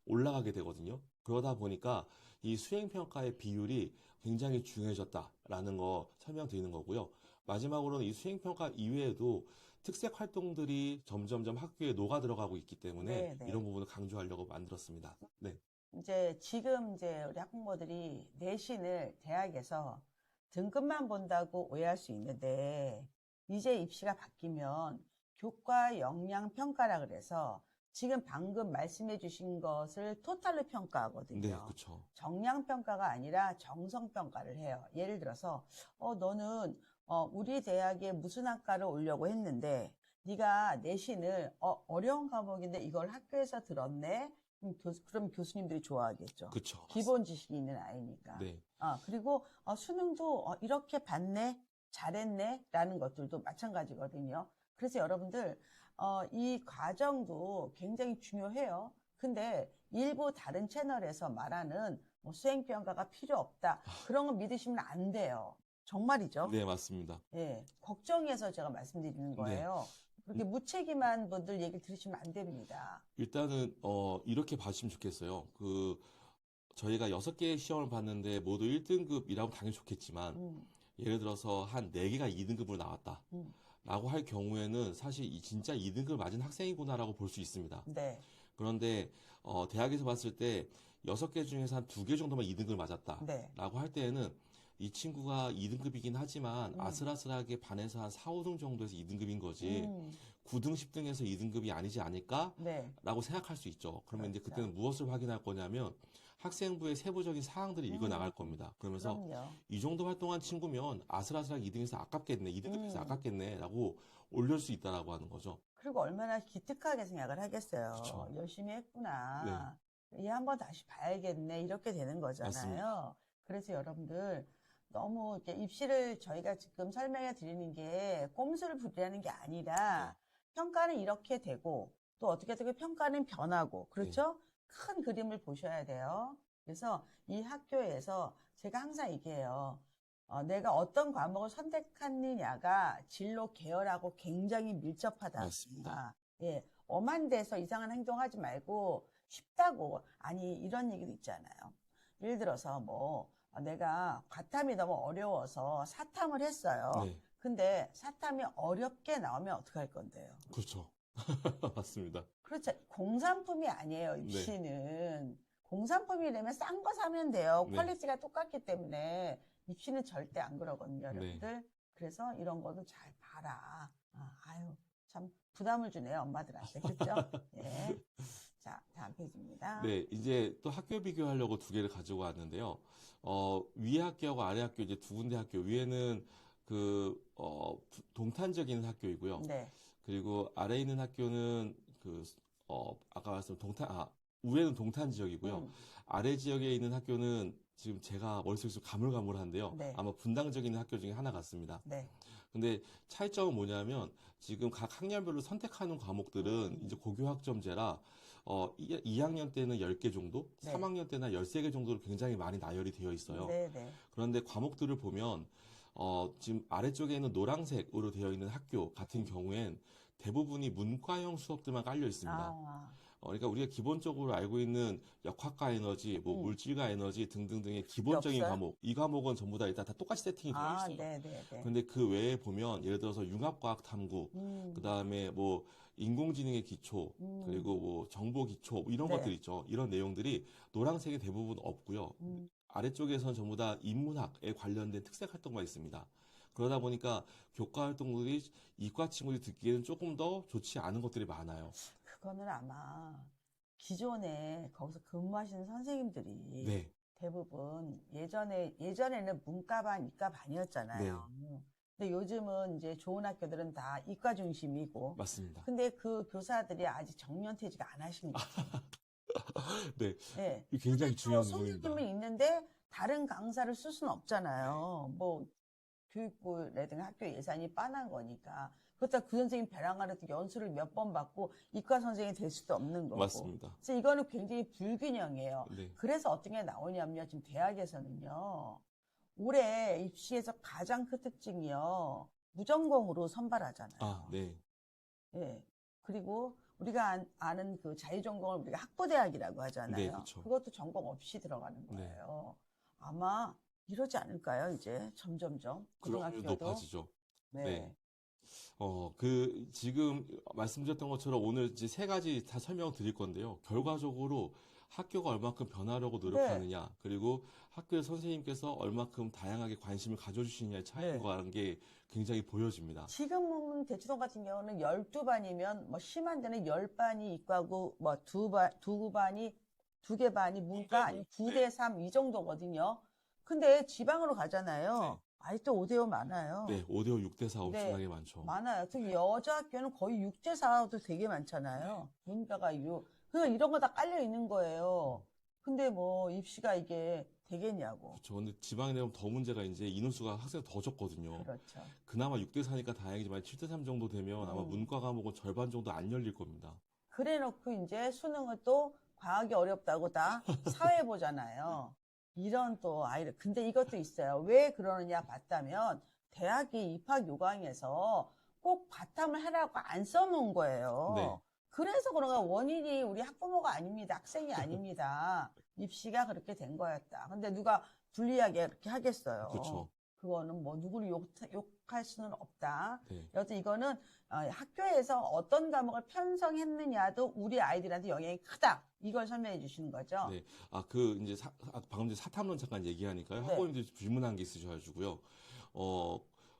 올라가게 되거든요. 그러다 보니까 이 수행평가의 비율이 굉장히 중요해졌다라는 거 설명드리는 거고요. 마지막으로는 이 수행평가 이외에도 특색 활동들이 점점점 학교에 녹아 들어가고 있기 때문에 이런 부분을 강조하려고 만들었습니다. 네. 이제 지금 이제 우리 학부모들이 내신을 대학에서 등급만 본다고 오해할 수 있는데 이제 입시가 바뀌면 교과 역량 평가라 그래서 지금 방금 말씀해 주신 것을 토탈로 네, 평가하거든요. 그쵸. 정량 평가가 아니라 정성 평가를 해요. 예를 들어서 너는 우리 대학에 무슨 학과를 오려고 했는데 네가 내신을 어려운 과목인데 이걸 학교에서 들었네. 그럼 교수님들이 좋아하겠죠. 그쵸. 기본 지식이 있는 아이니까. 네. 그리고 수능도 이렇게 봤네, 잘했네 라는 것들도 마찬가지거든요. 그래서 여러분들 이 과정도 굉장히 중요해요. 근데 일부 다른 채널에서 말하는 뭐 수행평가가 필요 없다. 그런 거 믿으시면 안 돼요. 정말이죠. 네, 맞습니다. 예, 걱정해서 제가 말씀드리는 네. 거예요. 그렇게 무책임한 분들 얘기를 들으시면 안 됩니다. 일단은, 이렇게 봐주시면 좋겠어요. 저희가 6개의 시험을 봤는데 모두 1등급이라고 당연히 좋겠지만, 예를 들어서 한 4개가 2등급으로 나왔다. 라고 할 경우에는 사실 진짜 2등급을 맞은 학생이구나라고 볼 수 있습니다. 네. 그런데, 대학에서 봤을 때 6개 중에서 한 2개 정도만 2등급을 맞았다. 네. 라고 할 때에는 이 친구가 2등급이긴 하지만 아슬아슬하게 반에서 한 4, 5등 정도에서 2등급인 거지 9등, 10등에서 2등급이 아니지 않을까? 네. 라고 생각할 수 있죠. 그러면 이제 그렇죠. 그때는 무엇을 확인할 거냐면 학생부의 세부적인 사항들을 읽어 나갈 겁니다. 그러면서 그럼요. 이 정도 활동한 친구면 아슬아슬하게 2등에서 아깝겠네, 2등급에서 아깝겠네 라고 올릴 수 있다라고 하는 거죠. 그리고 얼마나 기특하게 생각을 하겠어요. 그쵸. 열심히 했구나. 얘 한번 다시 봐야겠네. 이렇게 되는 거잖아요. 맞습니다. 그래서 여러분들 너무 이렇게 입시를 저희가 지금 설명해 드리는 게 꼼수를 부리라는 게 아니라 평가는 이렇게 되고 또 어떻게 어떻게 평가는 변하고 그렇죠? 큰 그림을 보셔야 돼요. 그래서 이 학교에서 제가 항상 얘기해요. 내가 어떤 과목을 선택하느냐가 진로 계열하고 굉장히 밀접하다. 맞습니다. 예, 엄한 데서 이상한 행동하지 말고 쉽다고. 아니, 이런 얘기도 있잖아요. 예를 들어서 내가 과탐이 너무 어려워서 사탐을 했어요. 네. 근데 사탐이 어렵게 나오면 어떡할 건데요? 그렇죠. 맞습니다. 그렇죠. 공산품이 아니에요, 입시는. 공산품이라면 싼 거 사면 돼요. 네. 퀄리티가 똑같기 때문에 입시는 절대 안 그러거든요, 여러분들. 그래서 이런 거도 잘 봐라. 아유, 참 부담을 주네요, 엄마들한테. 그렇죠? 예. 자, 다음 페이지입니다. 네, 이제 또 학교 비교하려고 2개를 가지고 왔는데요. 위에 학교하고 아래 학교 이제 2군데 학교. 위에는 동탄적인 학교이고요. 네. 그리고 아래에 있는 학교는 아까 말씀 위에는 동탄 지역이고요. 아래 지역에 있는 학교는 지금 제가 머릿속에서 가물가물한데요. 네. 아마 분당적인 학교 중에 하나 같습니다. 네. 근데 차이점은 뭐냐면 지금 각 학년별로 선택하는 과목들은 이제 고교학점제라 2학년 때는 10개 정도, 네. 3학년 때는 13개 정도로 굉장히 많이 나열이 되어 있어요. 네, 네. 그런데 과목들을 보면 지금 아래쪽에 있는 노란색으로 되어 있는 학교 같은 경우엔 대부분이 문과형 수업들만 깔려 있습니다. 그러니까 우리가 기본적으로 알고 있는 역학과 에너지, 물질과 에너지 등등등의 기본적인 없어요? 과목, 이 과목은 전부 다 일단 다 똑같이 세팅이 되어 있어요. 네, 네, 네. 그런데 그 외에 보면 예를 들어서 융합과학 탐구, 그다음에 인공지능의 기초, 그리고 정보 기초 이런 네. 것들 있죠. 이런 내용들이 노란색에 대부분 없고요. 아래쪽에서는 전부 다 인문학에 관련된 특색 활동만 있습니다. 그러다 보니까 교과 활동들이 이과 친구들이 듣기에는 조금 더 좋지 않은 것들이 많아요. 그거는 아마 기존에 거기서 근무하시는 선생님들이 네. 대부분 예전에는 문과반, 이과반이었잖아요. 근데 요즘은 이제 좋은 학교들은 다 이과 중심이고. 맞습니다. 근데 그 교사들이 아직 정년퇴직을 안 하시는 거죠. 네. 네. 이게 굉장히 중요한 부분입니다. 선생님은 있는데 다른 강사를 쓸 수는 없잖아요. 교육부라든가 학교 예산이 빠난 거니까. 그렇다고 그 선생님 배랑하려도 연수를 몇 번 받고 이과 선생님이 될 수도 없는 거고. 맞습니다. 그래서 이거는 굉장히 불균형이에요. 네. 그래서 어떤 게 나오냐면요. 지금 대학에서는요. 올해 입시에서 가장 큰 특징이요. 무전공으로 선발하잖아요. 네. 예. 그리고 우리가 아는 그 자유전공을 우리가 학부대학이라고 하잖아요. 네, 그쵸. 그것도 전공 없이 들어가는 거예요. 아마 이러지 않을까요? 이제 점점점 그럴 확률이 고등학교도. 높아지죠. 네. 지금 말씀드렸던 것처럼 오늘 이제 3가지 다 설명을 드릴 건데요. 결과적으로 학교가 얼마큼 변하려고 노력하느냐, 그리고 학교 선생님께서 얼마큼 다양하게 관심을 가져주시느냐의 차이인 네. 거라는 게 굉장히 보여집니다. 지금 대치동 같은 경우는 12반이면 뭐 심한 데는 10반이 이과고 뭐 두 개 반이 문과 아니면 9대 3 이 정도거든요. 근데 지방으로 가잖아요. 아직도 5대5 많아요. 네, 5대5, 6대4 네. 엄청나게 많죠. 많아요. 특히 여자 학교는 거의 6대4도 되게 많잖아요. 문과가 6. 그러니까 이런 거 다 깔려 있는 거예요. 근데 뭐 입시가 이게 되겠냐고. 그렇죠. 근데 지방에 내면 더 문제가 이제 인원수가 학생이 더 적거든요. 그렇죠. 그나마 6대4니까 다행이지만 7대3 정도 되면 아마 문과 과목은 절반 정도 안 열릴 겁니다. 그래 놓고 이제 수능을 또 과학이 어렵다고 다 사회 보잖아요. 이런 또 아이들. 근데 이것도 있어요. 왜 그러느냐 봤다면 대학이 입학 요강에서 꼭 바탕을 하라고 안 써놓은 거예요. 네. 그래서 그런가 원인이 우리 학부모가 아닙니다. 학생이 아닙니다. 입시가 그렇게 된 거였다. 근데 누가 불리하게 그렇게 하겠어요. 그렇죠. 그거는 뭐 누구를 욕할 수는 없다. 네. 여튼 이거는 학교에서 어떤 과목을 편성했느냐도 우리 아이들한테 영향이 크다. 이걸 설명해 주시는 거죠. 네. 이제 방금 전에 사탐론 잠깐 얘기하니까요. 네. 학부모님들이 질문한 게 있으셔가지고요.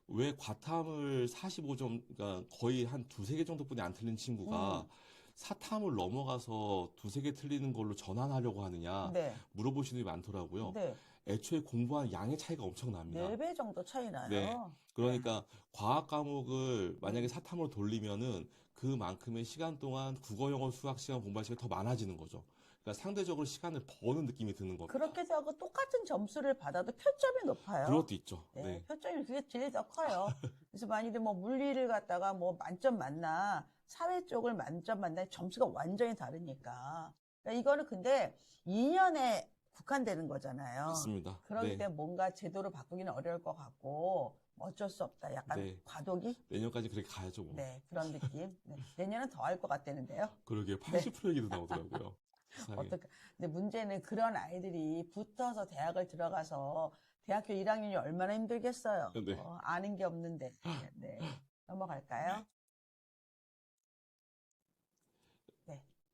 왜 과탐을 45점, 그러니까 거의 한 두세 개 정도뿐이 안 틀린 친구가 사탐을 넘어가서 두세 개 틀리는 걸로 전환하려고 하느냐 네. 물어보시는 분이 많더라고요. 네. 애초에 공부한 양의 차이가 엄청납니다. 4배 정도 차이 나요. 네. 그러니까 과학 과목을 만약에 사탐으로 돌리면은 그만큼의 시간 동안 국어, 영어, 수학 시간 공부할 시간이 더 많아지는 거죠. 그러니까 상대적으로 시간을 버는 느낌이 드는 겁니다. 그렇게 하고 똑같은 점수를 받아도 표점이 높아요. 그것도 있죠. 네, 네. 표점이 그게 제일 더 커요. 그래서 만일에 뭐 물리를 갖다가 뭐 만점 맞나, 사회 쪽을 만점 맞나, 점수가 완전히 다르니까. 그러니까 이거는 근데 2년에 국한되는 거잖아요. 맞습니다. 그렇기 네. 때문에 뭔가 제도를 바꾸기는 어려울 것 같고, 어쩔 수 없다. 약간 네. 과도기? 내년까지 그렇게 가야죠, 뭐. 네, 그런 느낌. 네. 내년은 더 할 것 같다는데요. 그러게요. 80% 얘기도 나오더라고요. 세상에. 어떻게, 근데 문제는 그런 아이들이 붙어서 대학을 들어가서 대학교 1학년이 얼마나 힘들겠어요. 네. 아는 게 없는데. 네. 넘어갈까요?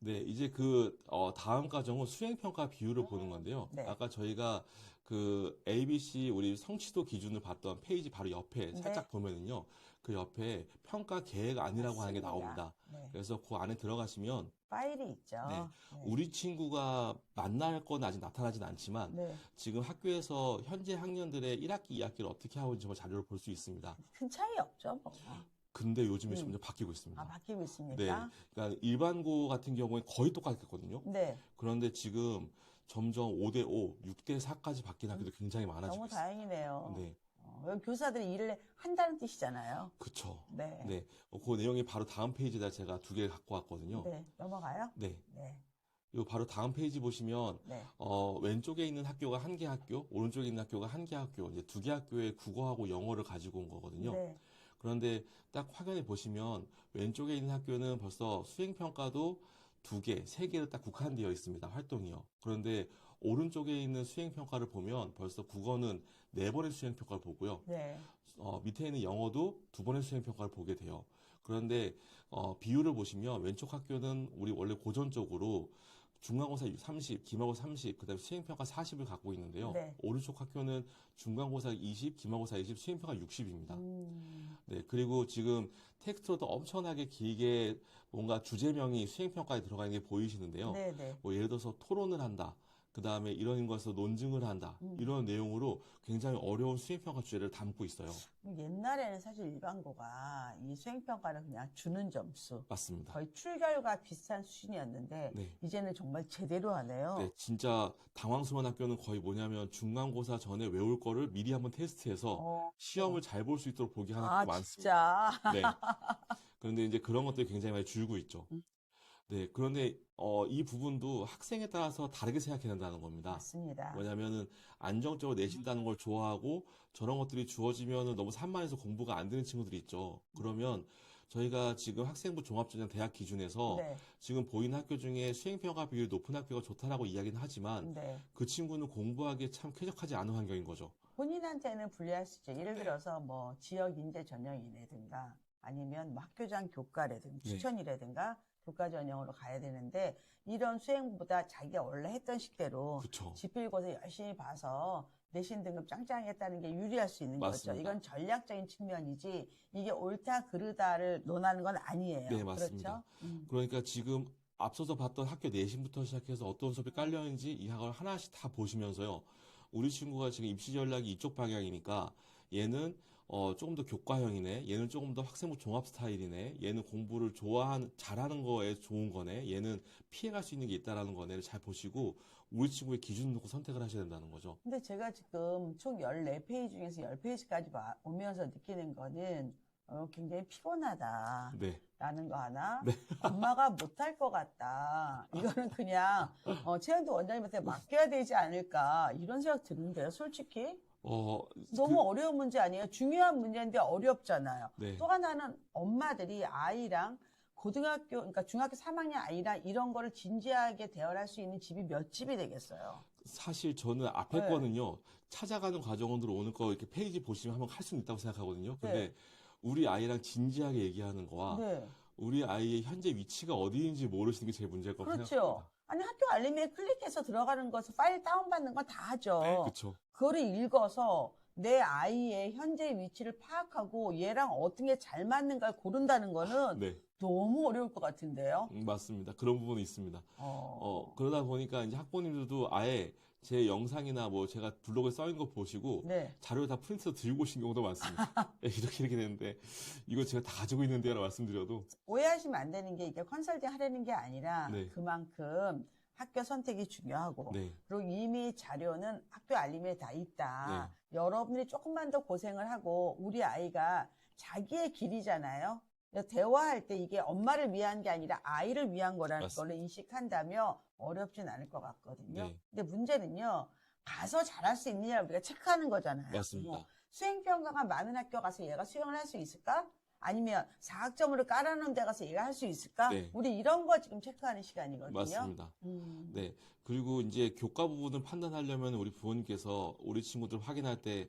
네, 이제 다음 과정은 수행평가 비율을 보는 건데요. 네. 아까 저희가 ABC 우리 성취도 기준을 봤던 페이지 바로 옆에 살짝 보면은요. 그 옆에 평가 계획안이라고 하는 게 나옵니다. 네. 그래서 그 안에 들어가시면 파일이 있죠. 네. 네. 우리 친구가 만날 건 아직 나타나진 않지만 네. 지금 학교에서 현재 학년들의 1학기, 2학기를 어떻게 하고 있는지 자료를 볼 수 있습니다. 큰 차이 없죠. 뭐. 근데 요즘에 점점 바뀌고 있습니다. 바뀌고 있습니까? 네. 그러니까 일반고 같은 경우에 거의 똑같았거든요. 네. 그런데 지금 점점 5대5, 6대4까지 바뀐 학교도 굉장히 많아지고 너무 있어요. 다행이네요. 네. 여기 교사들이 일을 한다는 뜻이잖아요. 그쵸. 네. 네. 그 내용이 바로 다음 페이지에다 제가 두 개 갖고 왔거든요. 네. 넘어가요? 네. 네. 요 바로 다음 페이지 보시면 네. 왼쪽에 있는 학교가 한 개 학교, 오른쪽에 있는 학교가 한 개 학교, 이제 두 개 학교의 국어하고 영어를 가지고 온 거거든요. 네. 그런데 딱 확연히 보시면 왼쪽에 있는 학교는 벌써 수행평가도 두 개, 세 개를 딱 국한되어 있습니다. 활동이요. 그런데 오른쪽에 있는 수행평가를 보면 벌써 국어는 4번의 수행평가를 보고요. 네. 밑에 있는 영어도 2번의 수행평가를 보게 돼요. 그런데 비율을 보시면 왼쪽 학교는 우리 원래 고전적으로 중간고사 30, 기말고사 30, 그다음에 수행평가 40을 갖고 있는데요. 네. 오른쪽 학교는 중간고사 20, 기말고사 20, 수행평가 60입니다. 네, 그리고 지금 텍스트로도 엄청나게 길게 뭔가 주제명이 수행평가에 들어가 있는 게 보이시는데요. 네, 네. 뭐 예를 들어서 토론을 한다. 그 다음에 이런 것에서 논증을 한다. 이런 내용으로 굉장히 어려운 수행평가 주제를 담고 있어요. 옛날에는 사실 일반고가 이 수행평가를 그냥 주는 점수. 맞습니다. 거의 출결과 비슷한 수준이었는데, 네. 이제는 정말 제대로 하네요. 네, 진짜 당황스러운 학교는 거의 뭐냐면 중간고사 전에 외울 거를 미리 한번 테스트해서 시험을 잘 볼 수 있도록 보게 하는 학교가 많습니다. 진짜. 네. 그런데 이제 그런 것들이 굉장히 많이 줄고 있죠. 네, 그런데 이 부분도 학생에 따라서 다르게 생각해야 된다는 겁니다. 맞습니다. 뭐냐면은 안정적으로 내신다는 걸 좋아하고 저런 것들이 주어지면은 너무 산만해서 공부가 안 되는 친구들이 있죠. 그러면 저희가 지금 학생부 종합전형 대학 기준에서 네. 지금 보이는 학교 중에 수행평가 비율이 높은 학교가 좋다라고 이야기는 하지만 네. 그 친구는 공부하기에 참 쾌적하지 않은 환경인 거죠. 본인한테는 불리할 수 있죠. 예를 들어서 뭐 지역 인재 전형이라든가 아니면 뭐 학교장 교과라든가 네. 추천이라든가 교과 전형으로 가야 되는데 이런 수행보다 자기가 원래 했던 식대로 그쵸. 지필고사 열심히 봐서 내신 등급 짱짱하게 했다는 게 유리할 수 있는 맞습니다. 거죠. 이건 전략적인 측면이지 이게 옳다 그르다를 논하는 건 아니에요. 네, 맞습니다. 그렇죠? 그러니까 지금 앞서서 봤던 학교 내신부터 시작해서 어떤 수업이 깔려있는지 이 학을 하나씩 다 보시면서요. 우리 친구가 지금 입시 전략이 이쪽 방향이니까 얘는 조금 더 교과형이네. 얘는 조금 더 학생부 종합 스타일이네. 얘는 공부를 잘하는 거에 좋은 거네. 얘는 피해갈 수 있는 게 있다라는 거네를 잘 보시고 우리 친구의 기준 놓고 선택을 하셔야 된다는 거죠. 근데 제가 지금 총 14페이지 중에서 10페이지까지 오면서 느끼는 거는 굉장히 피곤하다. 네. 라는 거 하나. 네. 엄마가 못할 것 같다. 이거는 그냥 최현도 원장님한테 맡겨야 되지 않을까. 이런 생각 드는데요, 솔직히. 너무 어려운 문제 아니에요? 중요한 문제인데 어렵잖아요. 네. 또 하나는 엄마들이 아이랑 고등학교, 그러니까 중학교 3학년 아이랑 이런 거를 진지하게 대화를 할 수 있는 집이 몇 집이 되겠어요? 사실 저는 앞에 네. 거는요, 찾아가는 과정으로 오는 거 이렇게 페이지 보시면 한번 할 수는 있다고 생각하거든요. 근데 네. 우리 아이랑 진지하게 얘기하는 거와 네. 우리 아이의 현재 위치가 어디인지 모르시는 게 제일 문제일 거라고 그렇죠. 생각합니다. 아니, 학교 알림에 클릭해서 들어가는 것을 파일 다운받는 건 다 하죠. 네, 그렇죠. 그거를 읽어서 내 아이의 현재 위치를 파악하고 얘랑 어떤 게 잘 맞는가를 고른다는 거는 네, 너무 어려울 것 같은데요. 맞습니다. 그런 부분이 있습니다. 그러다 보니까 이제 학부모님들도 아예 제 영상이나 뭐 제가 블로그에 써있는 거 보시고 네. 자료를 다 프린트해서 들고 오신 경우도 많습니다. 이렇게 되는데 이거 제가 다 가지고 있는데요 말씀드려도 오해하시면 안 되는 게 이게 컨설팅 하려는 게 아니라 네. 그만큼 학교 선택이 중요하고 네. 그리고 이미 자료는 학교 알림에 다 있다. 여러분이 조금만 더 고생을 하고 우리 아이가 자기의 길이잖아요. 대화할 때 이게 엄마를 위한 게 아니라 아이를 위한 거라는 맞습니다. 걸 인식한다면 어렵진 않을 것 같거든요. 네. 근데 문제는요. 가서 잘할 수 있느냐 우리가 체크하는 거잖아요. 맞습니다. 수행평가가 많은 학교 가서 얘가 수행을 할 수 있을까? 아니면 4학점으로 깔아놓은 데 가서 얘가 할 수 있을까? 네. 우리 이런 거 지금 체크하는 시간이거든요. 맞습니다. 네. 그리고 이제 교과 부분을 판단하려면 우리 부모님께서 우리 친구들 확인할 때,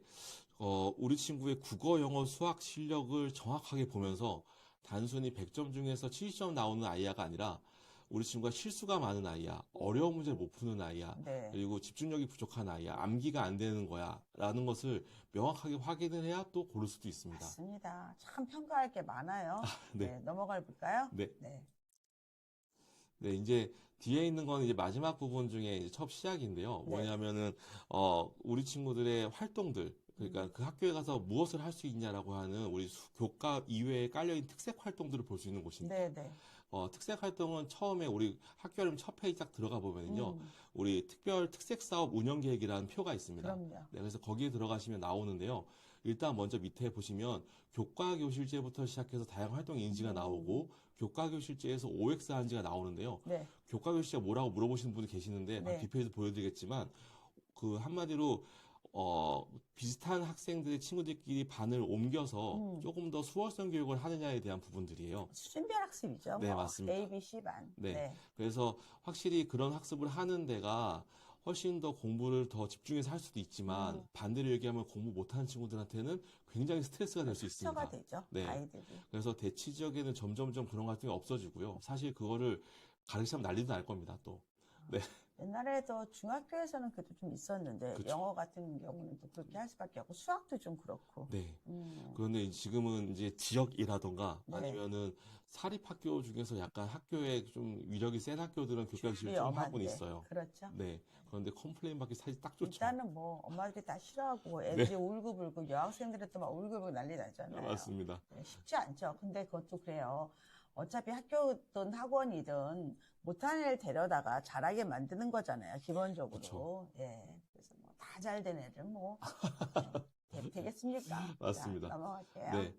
우리 친구의 국어, 영어, 수학 실력을 정확하게 보면서 단순히 100점 중에서 70점 나오는 아이야가 아니라 우리 친구가 실수가 많은 아이야, 어려운 문제를 못 푸는 아이야, 네. 그리고 집중력이 부족한 아이야, 암기가 안 되는 거야, 라는 것을 명확하게 확인을 해야 또 고를 수도 있습니다. 맞습니다. 참 평가할 게 많아요. 네. 네. 넘어가 볼까요? 네. 네. 네, 이제 뒤에 있는 건 이제 마지막 부분 중에 이제 첫 시작인데요. 네. 뭐냐면은, 우리 친구들의 활동들, 그러니까 그 학교에 가서 무엇을 할 수 있냐라고 하는 우리 교과 이외에 깔려있는 특색 활동들을 볼 수 있는 곳입니다. 네, 네. 특색 활동은 처음에 우리 학교 이름 첫 페이지 딱 들어가 보면은요, 우리 특별 특색 사업 운영 계획이라는 표가 있습니다. 그럼요. 네, 그래서 거기에 들어가시면 나오는데요. 일단 먼저 밑에 보시면 교과 교실제부터 시작해서 다양한 활동 인지가 나오고 교과 교실제에서 OX 한지가 나오는데요. 네. 교과 교실제가 뭐라고 물어보시는 분이 계시는데 네. 뒷페이지 보여드리겠지만 그 한마디로 비슷한 학생들의 친구들끼리 반을 옮겨서 조금 더 수월성 교육을 하느냐에 대한 부분들이에요. 수준별 학습이죠. 네, 뭐. 맞습니다. A, B, C 반. 네. 그래서 확실히 그런 학습을 하는 데가 훨씬 더 공부를 더 집중해서 할 수도 있지만 반대로 얘기하면 공부 못하는 친구들한테는 굉장히 스트레스가 될 수 있습니다. 상처가 되죠. 네. 아이들이. 그래서 대치 지역에는 점점점 그런 활동이 없어지고요. 사실 그거를 가르치면 난리도 날 겁니다, 또. 네. 옛날에도 중학교에서는 그래도 좀 있었는데 그쵸. 영어 같은 경우는 또 그렇게 할 수밖에 없고 수학도 좀 그렇고. 네. 그런데 지금은 이제 지역이라던가 네. 아니면은 사립학교 중에서 약간 학교에 좀 위력이 센 학교들은 교과 교실 좀 하고는 있어요. 그렇죠. 네. 그런데 컴플레인 받기 사실 딱 좋죠. 일단은 뭐 엄마들이 다 싫어하고 애들이 울고불고 여학생들은 또 막 울고불고 난리 나잖아요. 맞습니다. 네, 쉽지 않죠. 근데 그것도 그래요. 어차피 학교든 학원이든 못하는 애를 데려다가 잘하게 만드는 거잖아요. 기본적으로. 그쵸. 예. 그래서 뭐 다 잘 된 애들 뭐 되겠습니까? 맞습니다. 자, 넘어갈게요. 네.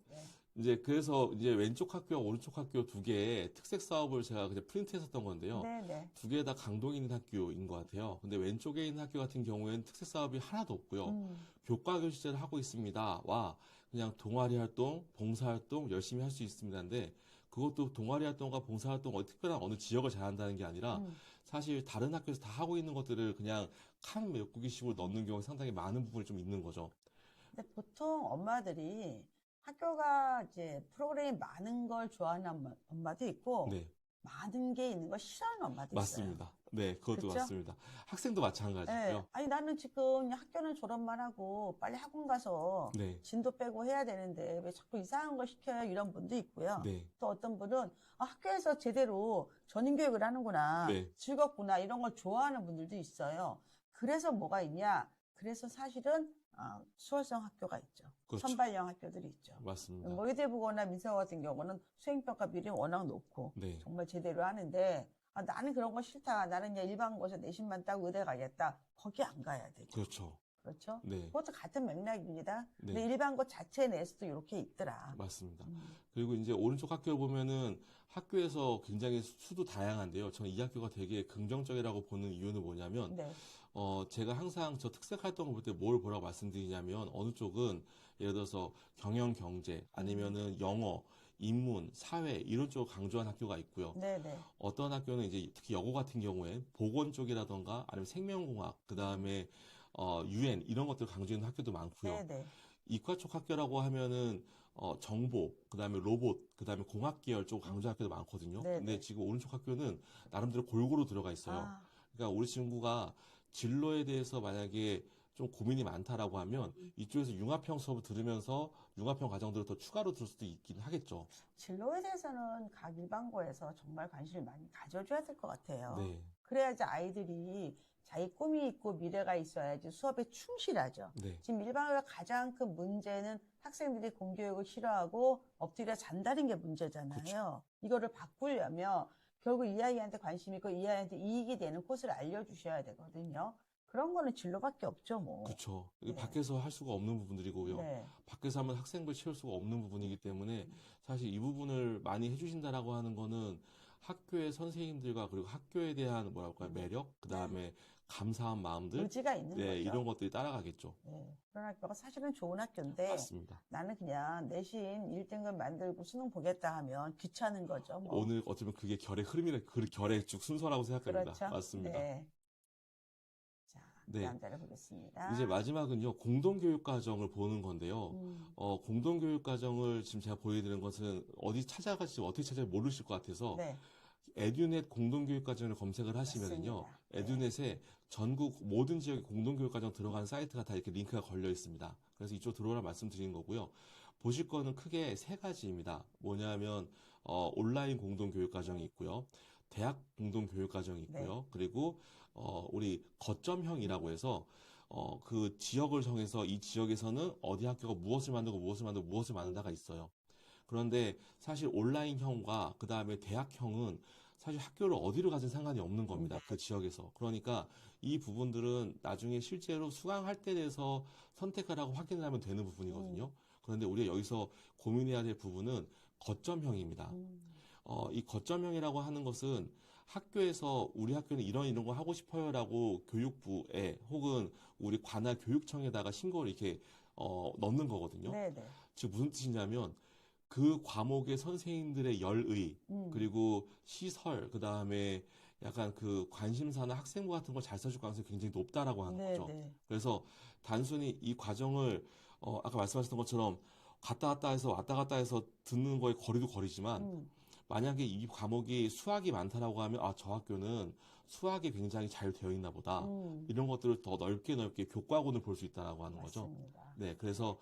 이제 그래서 이제 왼쪽 학교와 오른쪽 학교 두 개의 특색 사업을 제가 그냥 프린트했었던 건데요. 네. 두 개 다 강동에 있는 학교인 것 같아요. 근데 왼쪽에 있는 학교 같은 경우에는 특색 사업이 하나도 없고요. 교과 교실제를 하고 있습니다와 그냥 동아리 활동, 봉사 활동 열심히 할 수 있습니다인데 그것도 동아리 활동과 봉사 활동 특별한 어느 지역을 잘한다는 게 아니라 사실 다른 학교에서 다 하고 있는 것들을 그냥 칸 메꾸기식으로 넣는 경우가 상당히 많은 부분이 좀 있는 거죠. 근데 보통 엄마들이 학교가 이제 프로그램이 많은 걸 좋아하는 엄마도 있고 네. 많은 게 있는 거 싫어하는 엄마도 있어요. 맞습니다. 네, 그것도 그렇죠? 맞습니다. 학생도 마찬가지고요. 네. 아니 나는 지금 학교는 졸업만 하고 빨리 학원 가서 네, 진도 빼고 해야 되는데 왜 자꾸 이상한 거 시켜요? 이런 분도 있고요. 네, 또 어떤 분은 학교에서 제대로 전인교육을 하는구나, 네. 즐겁구나 이런 걸 좋아하는 분들도 있어요. 그래서 뭐가 있냐? 그래서 사실은 수월성 학교가 있죠. 그렇죠. 선발형 학교들이 있죠. 맞습니다. 뭐 의대부거나 민사 같은 경우는 수행평가 비율이 워낙 높고 네, 정말 제대로 하는데 나는 그런 거 싫다. 나는 그냥 일반 고시 내신만 따고 의대 가겠다. 거기 안 가야 되죠. 그렇죠. 그렇죠? 네, 그것도 같은 맥락입니다. 네. 근데 일반 고 자체 내에서도 이렇게 있더라. 맞습니다. 음. 그리고 이제 오른쪽 학교를 보면은 학교에서 굉장히 수도 다양한데요. 저는 이 학교가 되게 긍정적이라고 보는 이유는 뭐냐면, 네. 제가 항상 저 특색 활동을 볼 때 뭘 보라고 말씀드리냐면, 어느 쪽은 예를 들어서 경영, 경제, 아니면은 영어, 인문, 사회, 이런 쪽을 강조한 학교가 있고요. 네네. 어떤 학교는 이제 특히 여고 같은 경우에 보건 쪽이라던가 아니면 생명공학, 그 다음에 UN 이런 것들을 강조하는 학교도 많고요. 네네. 이과 쪽 학교라고 하면은 정보, 그 다음에 로봇, 그 다음에 공학 계열 쪽 강조 학교도 많거든요. 네네. 근데 지금 오른쪽 학교는 나름대로 골고루 들어가 있어요. 아, 그러니까 우리 친구가 진로에 대해서 만약에 좀 고민이 많다라고 하면 이쪽에서 융합형 수업을 들으면서 융합형 과정들을 더 추가로 들을 수도 있긴 하겠죠. 진로에 대해서는 각 일반고에서 정말 관심을 많이 가져줘야 될 것 같아요. 네, 그래야지 아이들이 자기 꿈이 있고 미래가 있어야지 수업에 충실하죠. 네, 지금 일반고의 가장 큰 문제는 학생들이 공교육을 싫어하고 엎드려 잔다는 게 문제잖아요. 그렇죠. 이거를 바꾸려면 결국 이 아이한테 관심 있고 이 아이한테 이익이 되는 코스를 알려주셔야 되거든요. 그런 거는 진로밖에 없죠, 뭐. 그렇죠. 네. 밖에서 할 수가 없는 부분들이고요. 네. 밖에서 하면 학생부를 채울 수가 없는 부분이기 때문에 사실 이 부분을 많이 해주신다라고 하는 거는 학교의 선생님들과 그리고 학교에 대한 뭐랄까요, 매력, 그 다음에 감사한 마음들, 의지가 있는 네, 거죠. 이런 것들이 따라가겠죠. 네. 그런 학교가 사실은 좋은 학교인데 맞습니다. 나는 그냥 내신 1등급 만들고 수능 보겠다 하면 귀찮은 거죠, 뭐. 오늘 어쩌면 그게 결의 흐름이라, 그 결의 쭉 순서라고 생각합니다. 그렇죠? 맞습니다. 네. 자, 네. 다음 자료 보겠습니다. 이제 마지막은요, 공동교육과정을 보는 건데요. 공동교육과정을 지금 제가 보여드리는 것은 어디 찾아가실지 어떻게 찾아갈지 모르실 것 같아서 네. 에듀넷 공동교육과정을 검색을 하시면은요, 맞습니다. 네. 에듀넷에 전국 모든 지역의 공동교육과정 들어간 사이트가 다 이렇게 링크가 걸려 있습니다. 그래서 이쪽 들어오라 말씀드리는 거고요. 보실 거는 크게 세 가지입니다. 뭐냐면, 온라인 공동교육과정이 있고요. 대학 공동교육과정이 있고요. 네. 그리고, 우리 거점형이라고 해서, 그 지역을 정해서 이 지역에서는 어디 학교가 무엇을 만들고 무엇을 만들고 무엇을 만든다가 있어요. 그런데 사실 온라인형과 그 다음에 대학형은 사실 학교를 어디로 가든 상관이 없는 겁니다. 그 지역에서. 그러니까 이 부분들은 나중에 실제로 수강할 때 돼서 선택을 하고 확인을 하면 되는 부분이거든요. 그런데 우리가 여기서 고민해야 될 부분은 거점형입니다. 이 거점형이라고 하는 것은 학교에서 우리 학교는 이런 거 하고 싶어요라고 교육부에 혹은 우리 관할 교육청에다가 신고를 이렇게 넣는 거거든요. 네네. 즉 무슨 뜻이냐면 그 과목의 선생님들의 열의, 그리고 시설, 그 다음에 약간 그 관심사나 학생부 같은 걸 잘 써줄 가능성이 굉장히 높다라고 하는 거죠. 네네. 그래서 단순히 이 과정을, 아까 말씀하셨던 것처럼 왔다 갔다 해서 듣는 거에 거리도 거리지만, 만약에 이 과목이 수학이 많다라고 하면, 저 학교는 수학이 굉장히 잘 되어 있나 보다. 이런 것들을 더 넓게 교과군을 볼 수 있다라고 하는 거죠. 맞습니다. 네, 그래서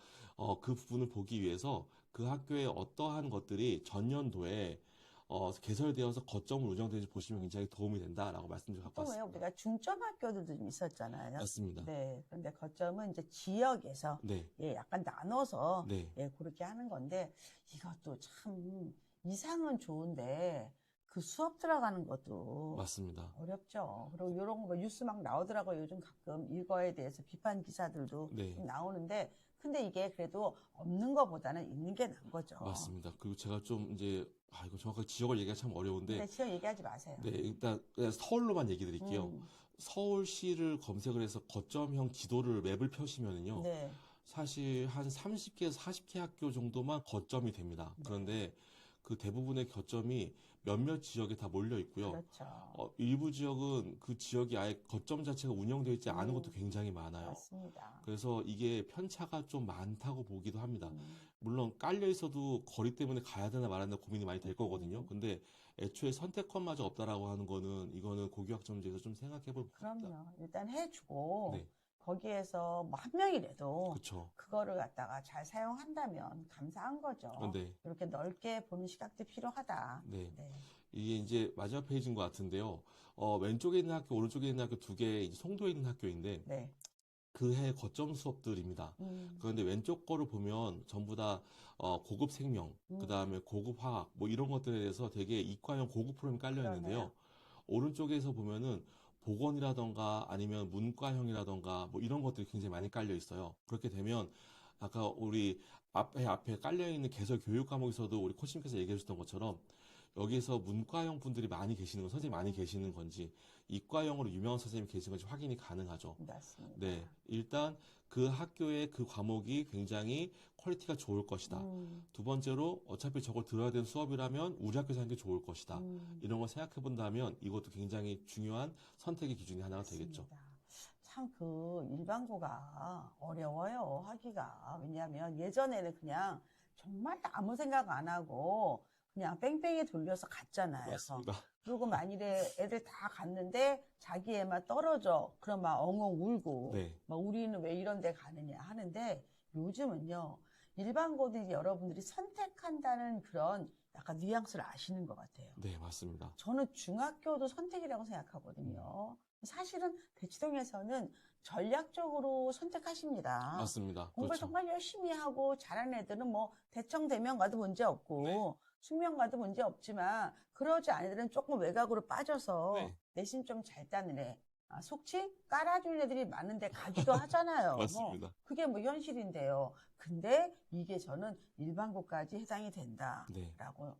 그 부분을 보기 위해서 그 학교의 어떠한 것들이 전년도에 개설되어서 거점을 운영되는지 보시면 굉장히 도움이 된다라고 말씀드려 갖고 또 왜 왔습니다. 우리가 중점 학교들도 좀 있었잖아요. 맞습니다. 네. 그런데 거점은 이제 지역에서 네, 약간 나눠서 네, 그렇게 하는 건데 이것도 참 이상은 좋은데 그 수업 들어가는 것도 맞습니다. 어렵죠. 그리고 이런 거 뉴스 막 나오더라고요. 요즘 가끔 이거에 대해서 비판 기사들도 네. 좀 나오는데 근데 이게 그래도 없는 것보다는 있는 게 나은 거죠. 맞습니다. 그리고 제가 좀 이제 이거 정확하게 지역을 얘기가 참 어려운데, 근데 지역 얘기하지 마세요. 네, 일단 그냥 서울로만 얘기 드릴게요. 서울시를 검색을 해서 거점형 지도를 맵을 펴시면은요. 네. 사실 한 30개에서 40개 학교 정도만 거점이 됩니다. 그런데 그 대부분의 거점이 몇몇 지역에 다 몰려 있고요. 그렇죠. 일부 지역은 그 지역이 아예 거점 자체가 운영되어 있지 않은 것도 굉장히 많아요. 맞습니다. 그래서 이게 편차가 좀 많다고 보기도 합니다. 물론 깔려 있어도 거리 때문에 가야 되나 말아야 되나 고민이 많이 될 거거든요. 근데 애초에 선택권마저 없다라고 하는 거는 이거는 고교학점제에서 좀 생각해 볼 그럼요. 부분입니다. 일단 해주고 네, 거기에서 뭐 한 명이라도 그렇죠. 그거를 갖다가 잘 사용한다면 감사한 거죠. 네, 이렇게 넓게 보는 시각도 필요하다. 네. 네. 이게 이제 마지막 페이지인 것 같은데요. 왼쪽에 있는 학교, 오른쪽에 있는 학교 두 개, 송도에 있는 학교인데 네. 그 해 거점 수업들입니다. 그런데 왼쪽 거를 보면 전부 다 고급 생명, 그 다음에 고급 화학, 뭐 이런 것들에 대해서 되게 이과형 고급 프로그램이 깔려 있는데요. 그러네요. 오른쪽에서 보면은 보건이라던가 아니면 문과형이라던가 뭐 이런 것들이 굉장히 많이 깔려 있어요. 그렇게 되면 아까 우리 앞에 깔려 있는 개설 교육 과목에서도 우리 코치님께서 얘기해 주셨던 것처럼 여기서 문과형 분들이 많이 계시는 건 선생님이 많이 계시는 건지 이과형으로 유명한 선생님이 계신 건지 확인이 가능하죠. 맞습니다. 네, 일단 그 학교의 그 과목이 굉장히 퀄리티가 좋을 것이다. 두 번째로 어차피 저걸 들어야 되는 수업이라면 우리 학교에서 하는 게 좋을 것이다. 이런 걸 생각해 본다면 이것도 굉장히 중요한 선택의 기준이 하나가 되겠죠. 참 그 일반고가 어려워요, 하기가. 왜냐하면 예전에는 그냥 정말 아무 생각 안 하고 그냥 뺑뺑이 돌려서 갔잖아요. 맞습니다. 그리고 만일에 애들 다 갔는데 자기 애만 떨어져. 그럼 막 엉엉 울고. 네, 막 우리는 왜 이런 데 가느냐 하는데 요즘은요. 일반고도 이제 여러분들이 선택한다는 그런 약간 뉘앙스를 아시는 것 같아요. 네, 맞습니다. 저는 중학교도 선택이라고 생각하거든요. 사실은 대치동에서는 전략적으로 선택하십니다. 맞습니다. 공부를 그렇죠. 정말 열심히 하고 잘하는 애들은 뭐 대청대면 가도 문제 없고 네. 숙명 가도 문제 없지만 그러지 않은 애들은 조금 외곽으로 빠져서 네. 내신 좀 잘 따는 애. 속칭 깔아주는 애들이 많은데 가기도 하잖아요. 맞습니다. 그게 뭐 현실인데요. 근데 이게 저는 일반고까지 해당이 된다라고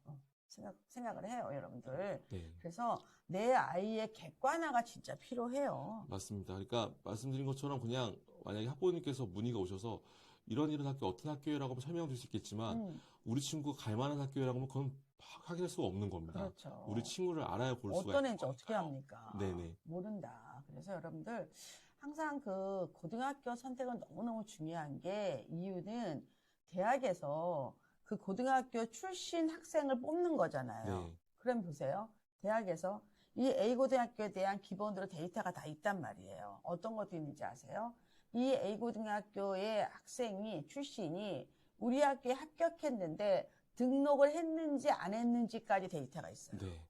생각을 해요, 여러분들. 네. 그래서 내 아이의 객관화가 진짜 필요해요. 맞습니다. 그러니까 말씀드린 것처럼 그냥 만약에 학부모님께서 문의가 오셔서 이런 학교 어떤 학교라고 하면 설명해 줄 수 있겠지만 우리 친구가 갈 만한 학교라고 하면 그건 확인할 수가 없는 겁니다. 그렇죠. 우리 친구를 알아야 볼 수가 어떤 있는 애인지 어떻게 거니까요. 합니까? 네네. 모른다. 그래서 여러분들 항상 그 고등학교 선택은 너무너무 중요한 게 이유는 대학에서 그 고등학교 출신 학생을 뽑는 거잖아요. 네. 그럼 보세요. 대학에서 이 A고등학교에 대한 기본으로 데이터가 다 있단 말이에요. 어떤 것도 있는지 아세요? 이 A고등학교의 학생이 출신이 우리 학교에 합격했는데 등록을 했는지 안 했는지까지 데이터가 있어요. 네.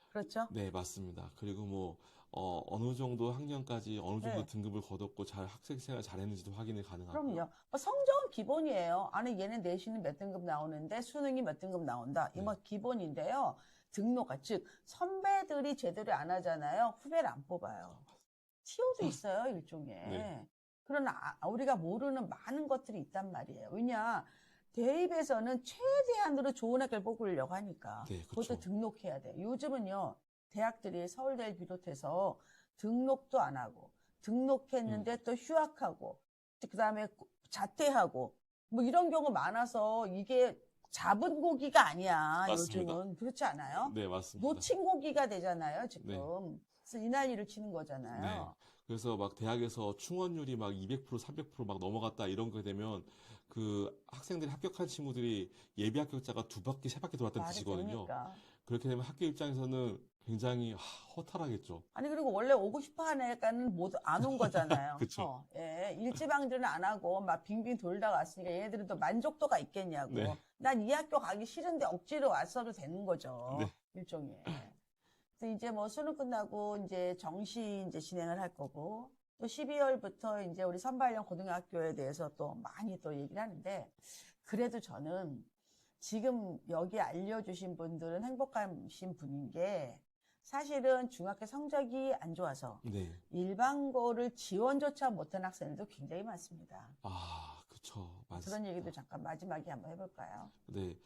그렇죠? 네, 맞습니다. 그리고 뭐 어느 정도 학년까지 어느 정도 네. 등급을 거뒀고 잘 학생 생활 잘했는지도 확인이 가능하고요. 그럼요. 뭐 성적은 기본이에요. 아니 얘는 내신은 몇 등급 나오는데 수능이 몇 등급 나온다. 이거 뭐 기본인데요. 등록가 즉 선배들이 제대로 안 하잖아요. 후배를 안 뽑아요. 티오도 있어요, 일종의. 네. 그러나 우리가 모르는 많은 것들이 있단 말이에요. 왜냐 대입에서는 최대한으로 좋은 학교를 뽑으려고 하니까 네, 그것도 그렇죠. 등록해야 돼. 요즘은요 대학들이 서울대를 비롯해서 등록도 안 하고 등록했는데 또 휴학하고 그다음에 자퇴하고 뭐 이런 경우 많아서 이게 잡은 고기가 아니야. 맞습니다. 요즘은 그렇지 않아요? 네, 맞습니다. 놓친 고기가 되잖아요, 지금. 네. 그래서 이 난리를 치는 거잖아요. 네. 그래서 막 대학에서 충원율이 막 200%, 300%막 넘어갔다 이런 거 되면 그 학생들이 합격한 친구들이 예비 합격자가 2바퀴, 3바퀴 돌았다는 말이 뜻이거든요. 됩니까? 그렇게 되면 학교 입장에서는 굉장히 허탈하겠죠. 아니 그리고 원래 오고 싶어 하는 애가는 못 안 온 거잖아요. 그쵸. 예, 일지방들은 안 하고 막 빙빙 돌다 왔으니까 얘네들은 또 만족도가 있겠냐고. 네. 난 이 학교 가기 싫은데 억지로 왔어도 되는 거죠. 네. 일종의. 그래서 이제 뭐 수능 끝나고 이제 정시 이제 진행을 할 거고 또 12월부터 이제 우리 선발형 고등학교에 대해서 또 많이 또 얘기를 하는데 그래도 저는 지금 여기 알려주신 분들은 행복하신 분인 게 사실은 중학교 성적이 안 좋아서 네. 일반고를 지원조차 못한 학생들도 굉장히 많습니다. 아, 그쵸. 맞습니다. 그런 얘기도 잠깐 마지막에 한번 해볼까요? 네.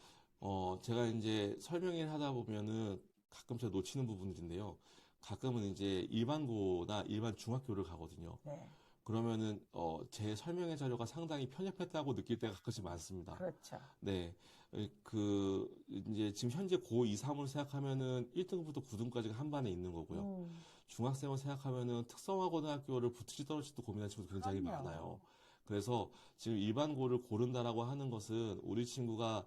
제가 이제 설명을 하다 보면은 가끔 제가 놓치는 부분들인데요. 가끔은 이제 일반고나 일반 중학교를 가거든요. 네. 그러면은 제 설명의 자료가 상당히 편협했다고 느낄 때가 가끔씩 많습니다. 그렇죠. 네. 이제 지금 현재 고2, 3으로 생각하면은 1등부터 9등까지가 한 반에 있는 거고요. 중학생을 생각하면은 특성화고등학교를 붙을지 떨어질지도 고민하는 친구도 굉장히 그럼요. 많아요. 그래서 지금 일반고를 고른다라고 하는 것은 우리 친구가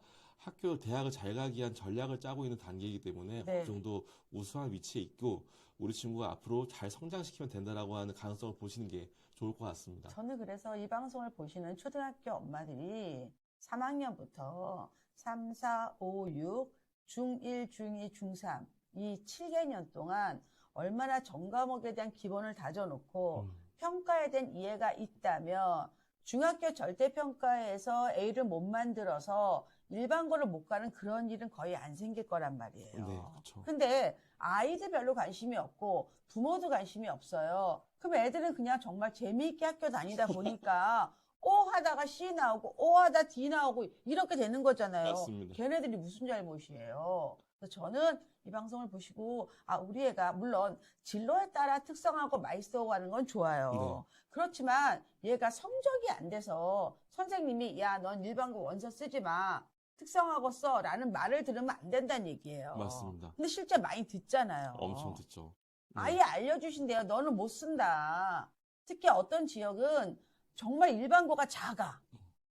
대학을 잘 가기 위한 전략을 짜고 있는 단계이기 때문에 네. 어느 정도 우수한 위치에 있고 우리 친구가 앞으로 잘 성장시키면 된다라고 하는 가능성을 보시는 게 좋을 것 같습니다. 저는 그래서 이 방송을 보시는 초등학교 엄마들이 3학년부터 3, 4, 5, 6, 중1, 중2, 중3 이 7개년 동안 얼마나 전과목에 대한 기본을 다져놓고 평가에 대한 이해가 있다면 중학교 절대평가에서 A를 못 만들어서 일반고를 못 가는 그런 일은 거의 안 생길 거란 말이에요. 네, 그렇죠. 근데 아이들 별로 관심이 없고 부모도 관심이 없어요. 그럼 애들은 그냥 정말 재미있게 학교 다니다 보니까 O 하다가 C 나오고 O 하다 D 나오고 이렇게 되는 거잖아요. 맞습니다. 걔네들이 무슨 잘못이에요. 그래서 저는 이 방송을 보시고 우리 애가 물론 진로에 따라 특성하고 마이스터고 가는 건 좋아요. 네. 그렇지만 얘가 성적이 안 돼서 선생님이 야, 넌 일반고 원서 쓰지 마. 특성하고 써 라는 말을 들으면 안 된다는 얘기예요. 맞습니다. 근데 실제 많이 듣잖아요. 엄청 듣죠. 네. 아예 알려주신대요. 너는 못 쓴다. 특히 어떤 지역은 정말 일반고가 작아.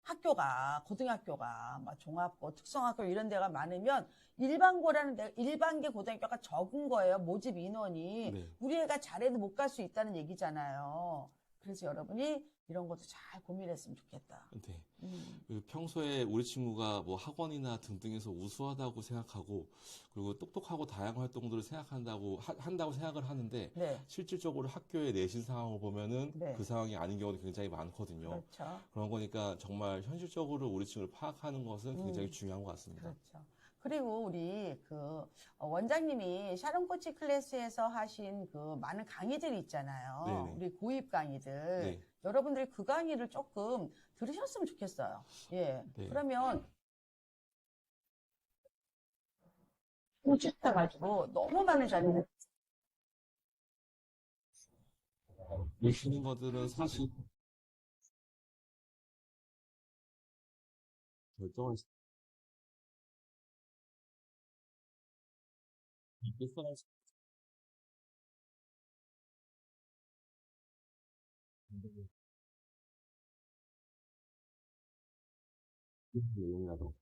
학교가, 고등학교가, 막 종합고, 특성학교 이런 데가 많으면 일반계 고등학교가 적은 거예요. 모집 인원이. 네. 우리 애가 잘해도 못 갈 수 있다는 얘기잖아요. 그래서 여러분이 이런 것도 잘 고민했으면 좋겠다. 네. 평소에 우리 친구가 뭐 학원이나 등등에서 우수하다고 생각하고 그리고 똑똑하고 다양한 활동들을 한다고 생각을 하는데 네. 실질적으로 학교의 내신 상황을 보면은 네. 그 상황이 아닌 경우도 굉장히 많거든요. 그렇죠. 그런 거니까 정말 현실적으로 우리 친구를 파악하는 것은 굉장히 중요한 것 같습니다. 그렇죠. 그리고 우리 원장님이 샤론 코치 클래스에서 하신 그 많은 강의들이 있잖아요. 네네. 우리 고입 강의들. 네. 여러분들이 그 강의를 조금 들으셨으면 좋겠어요. 예. 네. 그러면 오셨다가지고 너무 많은 자료를 보시는 것들은 사실 결정을 이끌어갈 수 있는 내용이라도